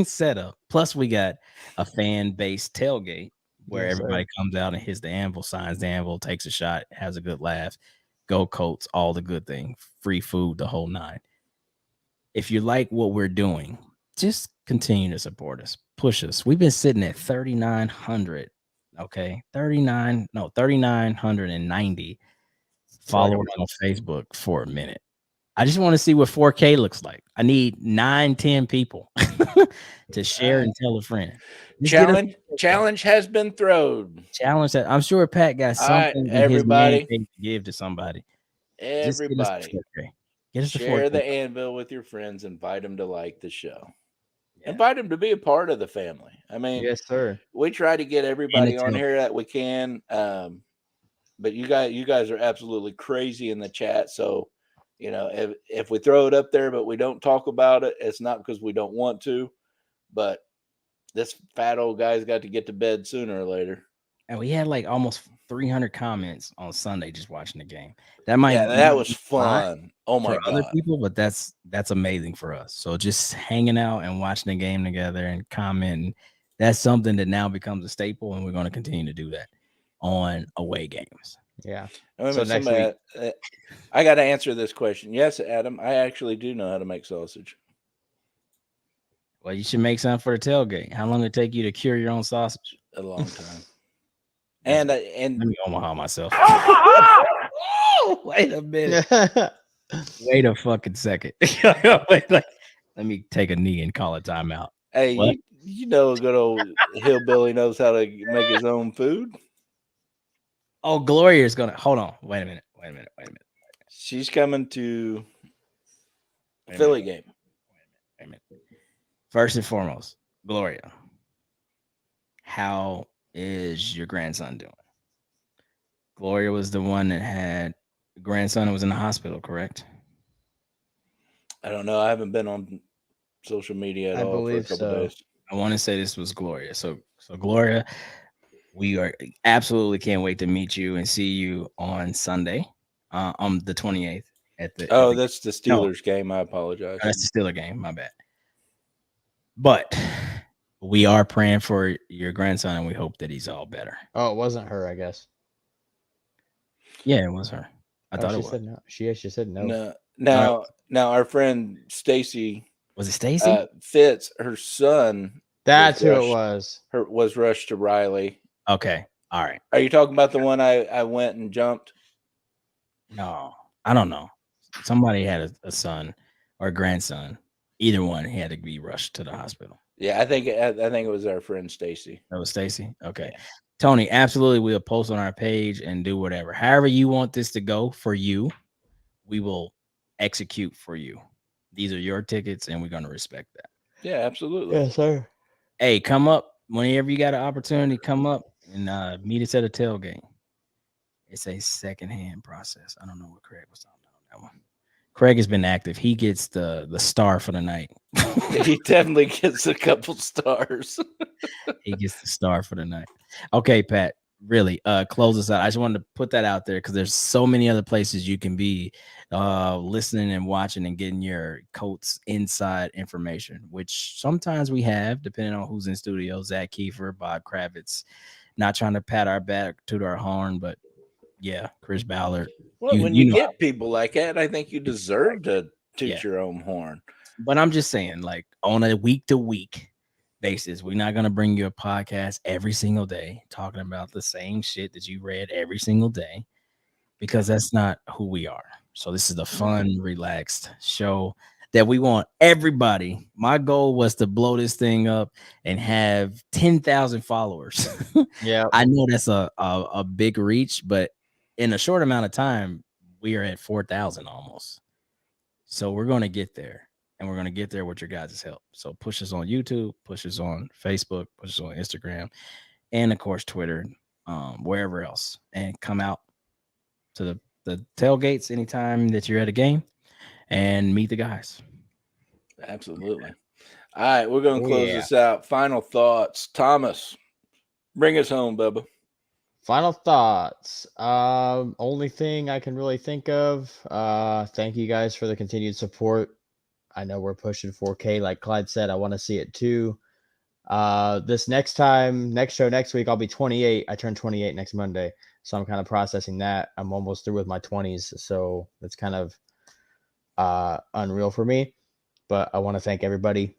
setup, plus we got a fan-based tailgate where Yes, sir. everybody comes out and hits the anvil, signs the anvil, takes a shot, has a good laugh, go Colts, all the good thing, free food, the whole nine. If you like what we're doing, just continue to support us, push us. We've been sitting at 3,900, okay, 3,990 followers on Facebook for a minute. I just want to see what 4K looks like. I need 9-10 people to share and tell a friend. Just get us- Challenge has been thrown. challenge that. I'm sure Pat got All right, something in his man everybody. cave to give to somebody. Just get us Everybody, to 4K. Get us to share 4K. the Anvil with your friends. Invite them to like the show. Yeah. Invite them to be a part of the family. I mean, Yes, sir. we try to get everybody on tailgate. here that we can. But you guys are absolutely crazy in the chat. So, you know, if we throw it up there, but we don't talk about it, it's not because we don't want to. But this fat old guy's got to get to bed sooner or later. And we had like almost 300 comments on Sunday just watching the game. That might That was be fun. Oh my for god. other people, but that's amazing for us. So just hanging out and watching the game together and commenting, that's something that now becomes a staple, and we're going to continue to do that on away games. Yeah. I So next week. I got to answer this question. Yes, Adam, I actually do know how to make sausage. Well, you should make something for the tailgate. How long did it take you to cure your own sausage? A long time. Let and me Omaha myself. Oh, wait a minute. Wait a fucking second. Wait, let me take a knee and call a timeout. hey, What? you know a good old hillbilly knows how to make his own food. Oh, Gloria is gonna hold on. Wait a minute. She's coming to Philly game. Wait a minute. First and foremost, Gloria, how is your grandson doing? Gloria was the one that had a grandson that was in the hospital, correct? I don't know. I haven't been on social media at I all for a believe couple so. days. I want to say this was Gloria. So Gloria, we are absolutely can't wait to meet you and see you on Sunday, on the 28th at the. Oh, at the, that's the Steelers game. I apologize. that's the Steeler game. My bad. But we are praying for your grandson, and we hope that he's all better. Oh, it wasn't her, I guess. Yeah, it was her. I thought she it was. said no. She said no. No. Now our friend Stacy Was it Stacy? Fitz, her son. That's who it rushed- was. was rushed to Riley. Okay. All right. Are you talking about the one I went and jumped? No, I don't know. Somebody had a son or a grandson. Either one, he had to be rushed to the hospital. Yeah, I think it was our friend Stacy. That was Stacy. Okay. Yeah. Tony, absolutely. We'll post on our page and do whatever. However you want this to go for you, we will execute for you. These are your tickets, and we're going to respect that. Yeah, absolutely. Yes, sir. Hey, come up whenever you got an opportunity. Come up and meet us at a tailgate. It's a secondhand process. I don't know what Craig was talking about on that one. Craig has been active. He gets the star for the night. He definitely gets a couple stars. He gets the star for the night. Okay, Pat, really, close us out. I just wanted to put that out there because there's so many other places you can be listening and watching and getting your Colts inside information, which sometimes we have, depending on who's in studio. Zach Kiefer, Bob Kravitz, Not trying to pat our back, toot our horn, but yeah, Chris Ballard. Well, when you know, get people like that, I think you deserve to toot Yeah. your own horn. but I'm just saying, like on a week to week basis, we're not gonna bring you a podcast every single day talking about the same shit that you read every single day, because that's not who we are. So this is the fun, relaxed show that we want everybody. My goal was to blow this thing up and have 10,000 followers. Yeah. I know that's a big reach, but in a short amount of time, we are at 4,000 almost. So we're going to get there, and we're going to get there with your guys' help. So push us on YouTube, push us on Facebook, push us on Instagram, and of course Twitter, wherever else, and come out to the tailgates anytime that you're at a game and meet the guys. Absolutely. All right, we're going to close Yeah. this out. Final thoughts. Thomas, bring us home, Bubba. Final thoughts. Only thing I can really think of. Thank you guys for the continued support. I know we're pushing 4K, like Clyde said. I want to see it too. This next show next week, I'll be 28. I turn 28 next Monday, so I'm kind of processing that. I'm almost through with my 20s, so that's kind of unreal for me. But I want to thank everybody.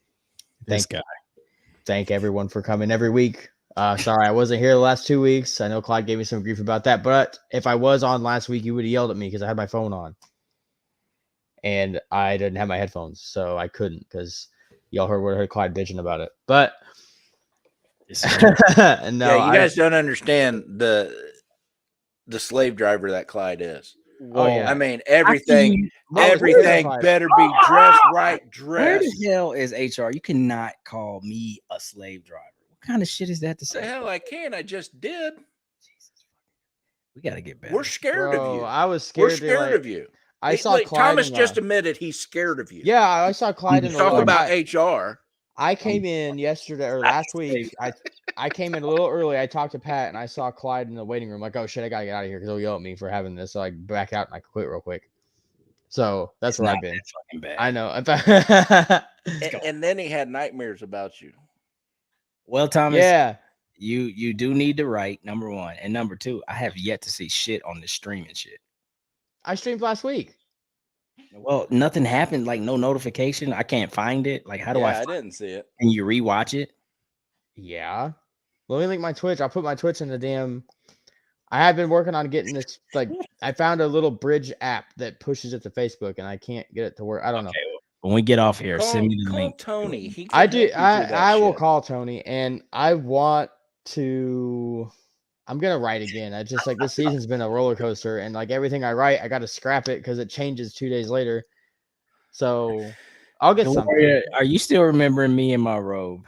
Thank everyone for coming every week. Sorry I wasn't here the last 2 weeks. I know Clyde gave me some grief about that, but if I was on last week, you would have yelled at me because I had my phone on and I didn't have my headphones, so I couldn't because y'all heard Clyde bitching about it. But no, Yeah, you guys don't understand the slave driver that Clyde is. Oh yeah, I mean, everything Clyde. better be dressed right. Where Dressed. the hell is HR? You cannot call me a slave driver. What kind of shit is that to The say? hell I can. I just did. We got to get better. We're scared of Bro, you. I was scared. We're scared of you. I saw Clyde. Thomas just admitted he's scared of you. Yeah, I saw Clyde in the Talk lower about back. HR. I came in yesterday or last week. I came in a little early. I talked to Pat and I saw Clyde in the waiting room. Like, oh shit, I gotta get out of here because he'll yell at me for having this. So I back out and I quit real quick. So that's where I've been. Fucking bad. I know. And then he had nightmares about you. Well, Thomas, Yeah. you do need to write, number one, and number two, I have yet to see shit on this streaming shit. I streamed last week. Well, nothing happened, like no notification. I can't find it. Like, how do I didn't see it. Can you rewatch it? Yeah. Let me link my Twitch. I'll put my Twitch in the damn. I have been working on getting this. Like, I found a little bridge app that pushes it to Facebook, and I can't get it to work. I don't know. When we get off here, send me the Call link. Tony. He can I do. help you through that I will shit. call Tony, and I want to. I'm gonna write again. I just like this season's been a roller coaster, and like everything I write, I got to scrap it because it changes 2 days later. So I'll get something. Gloria, are you still remembering me in my robe?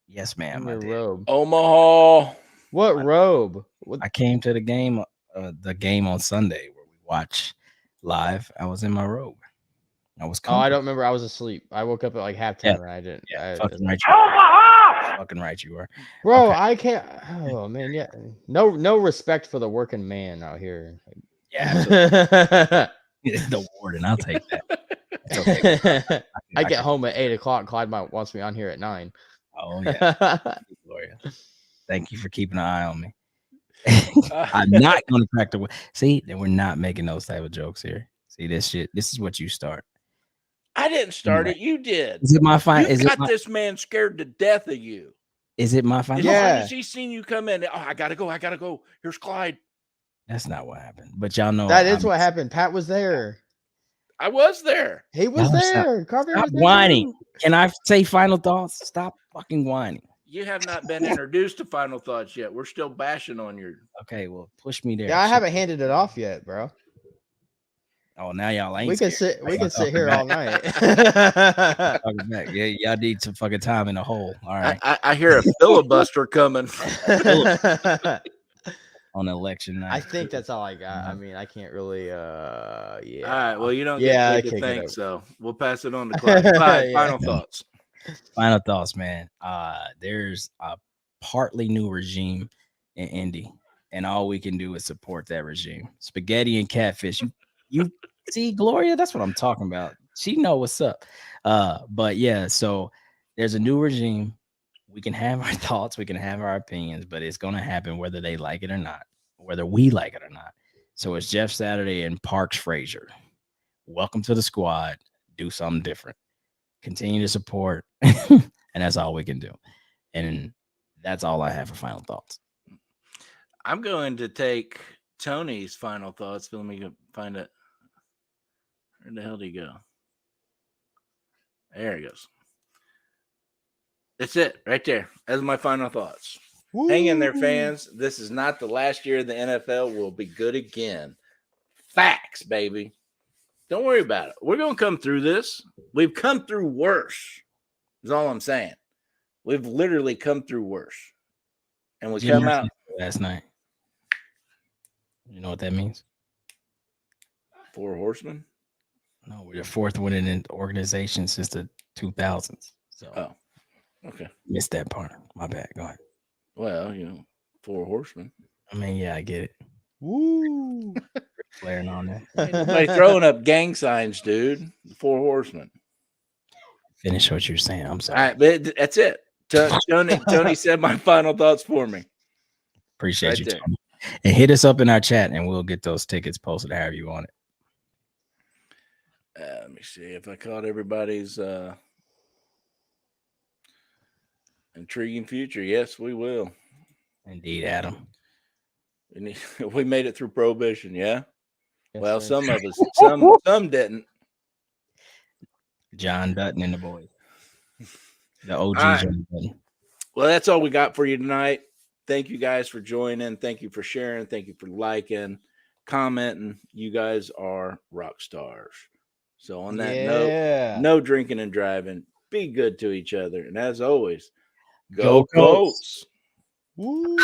Yes, ma'am. I Your did. robe. Omaha. What robe? What? I came to the game on Sunday where we watch live. I was in my robe. I was. Oh, I don't remember. I was asleep. I woke up at like 9:30. Yeah. And I didn't. Yeah, I fucking didn't- right. You were. Fucking right, you were. Bro, Okay. I can't. Oh man, yeah. No respect for the working man out here. Yeah, the warden. I'll take that. It's okay. I get home at 8:00. Clyde wants me on here at 9. Oh yeah, Gloria. Thank you for keeping an eye on me. I'm not going to crack the whip. See, then we're not making those type of jokes here. See this shit. This is what you start. I didn't start it. You did. Is it my fine? You Is got it my, this man scared to death of you. is it my fine? As Yeah. soon as he seen you come in, oh, I gotta go. Here's Clyde. That's not what happened. But y'all know That is what happened. Pat was there. I was there. He was No, stop- there. Carver Stop was there whining. too. Can I say final thoughts? Stop fucking whining. You have not been introduced to final thoughts yet. We're still bashing on your. Okay, well, push me there. Yeah, I Shit. haven't handed it off yet, bro. Oh, now y'all ain't. We can scared. sit. We can sit Okay, here back. all night. Fucking back. Yeah, y'all need some fucking time in the hole. All right, I hear a filibuster coming. on election night. I think that's all I got. I mean, I can't really. Yeah. All right. Well, you don't Yeah, I get paid to can't get think, over. so we'll pass it on to Clyde. Clyde, Yeah. final thoughts. Final thoughts, man. There's a partly new regime in Indy, and all we can do is support that regime. Spaghetti and catfish. You see, Gloria, that's what I'm talking about. She know what's up. But yeah, so there's a new regime. we can have our thoughts, we can have our opinions, but it's going to happen whether they like it or not, whether we like it or not. So it's Jeff Saturday and Parks Frazier. Welcome to the squad. Do something different. Continue to support. And that's all we can do. And that's all I have for final thoughts. I'm going to take Tony's final thoughts. Let me find it. Where the hell did he go? There he goes. That's it right there. That's my final thoughts. Woo. Hang in there, fans. This is not the last year of the NFL. We'll be good again. Facts, baby. Don't worry about it. We're going to come through this. We've come through worse, is all I'm saying. We've literally come through worse. And we come out. Last night. You know what that means? 4 horsemen? No, we're the 4th winning in the organization since the 2000s. So, okay. Missed that part. My bad. Go ahead. Well, 4 horsemen. I mean, yeah, I get it. Woo. Flaring on that. Ain't nobody throwing up gang signs, dude. 4 horsemen. Finish what you're saying. I'm All sorry. right, but that's it. Tony said my final thoughts for me. Appreciate Right you, there. Tony. And hit us up in our chat, and we'll get those tickets posted however you want it. Let me see if I caught everybody's intriguing future. Yes, we will. Indeed, Adam. We made it through Prohibition, yeah? Yes, Well, sir. some of us, some didn't. John Dutton and the boys. The OG All right. John Dutton. Well, that's all we got for you tonight. Thank you guys for joining. Thank you for sharing. Thank you for liking, commenting. You guys are rock stars. So on that note, no drinking and driving. Be good to each other. And as always, go Colts. Woo.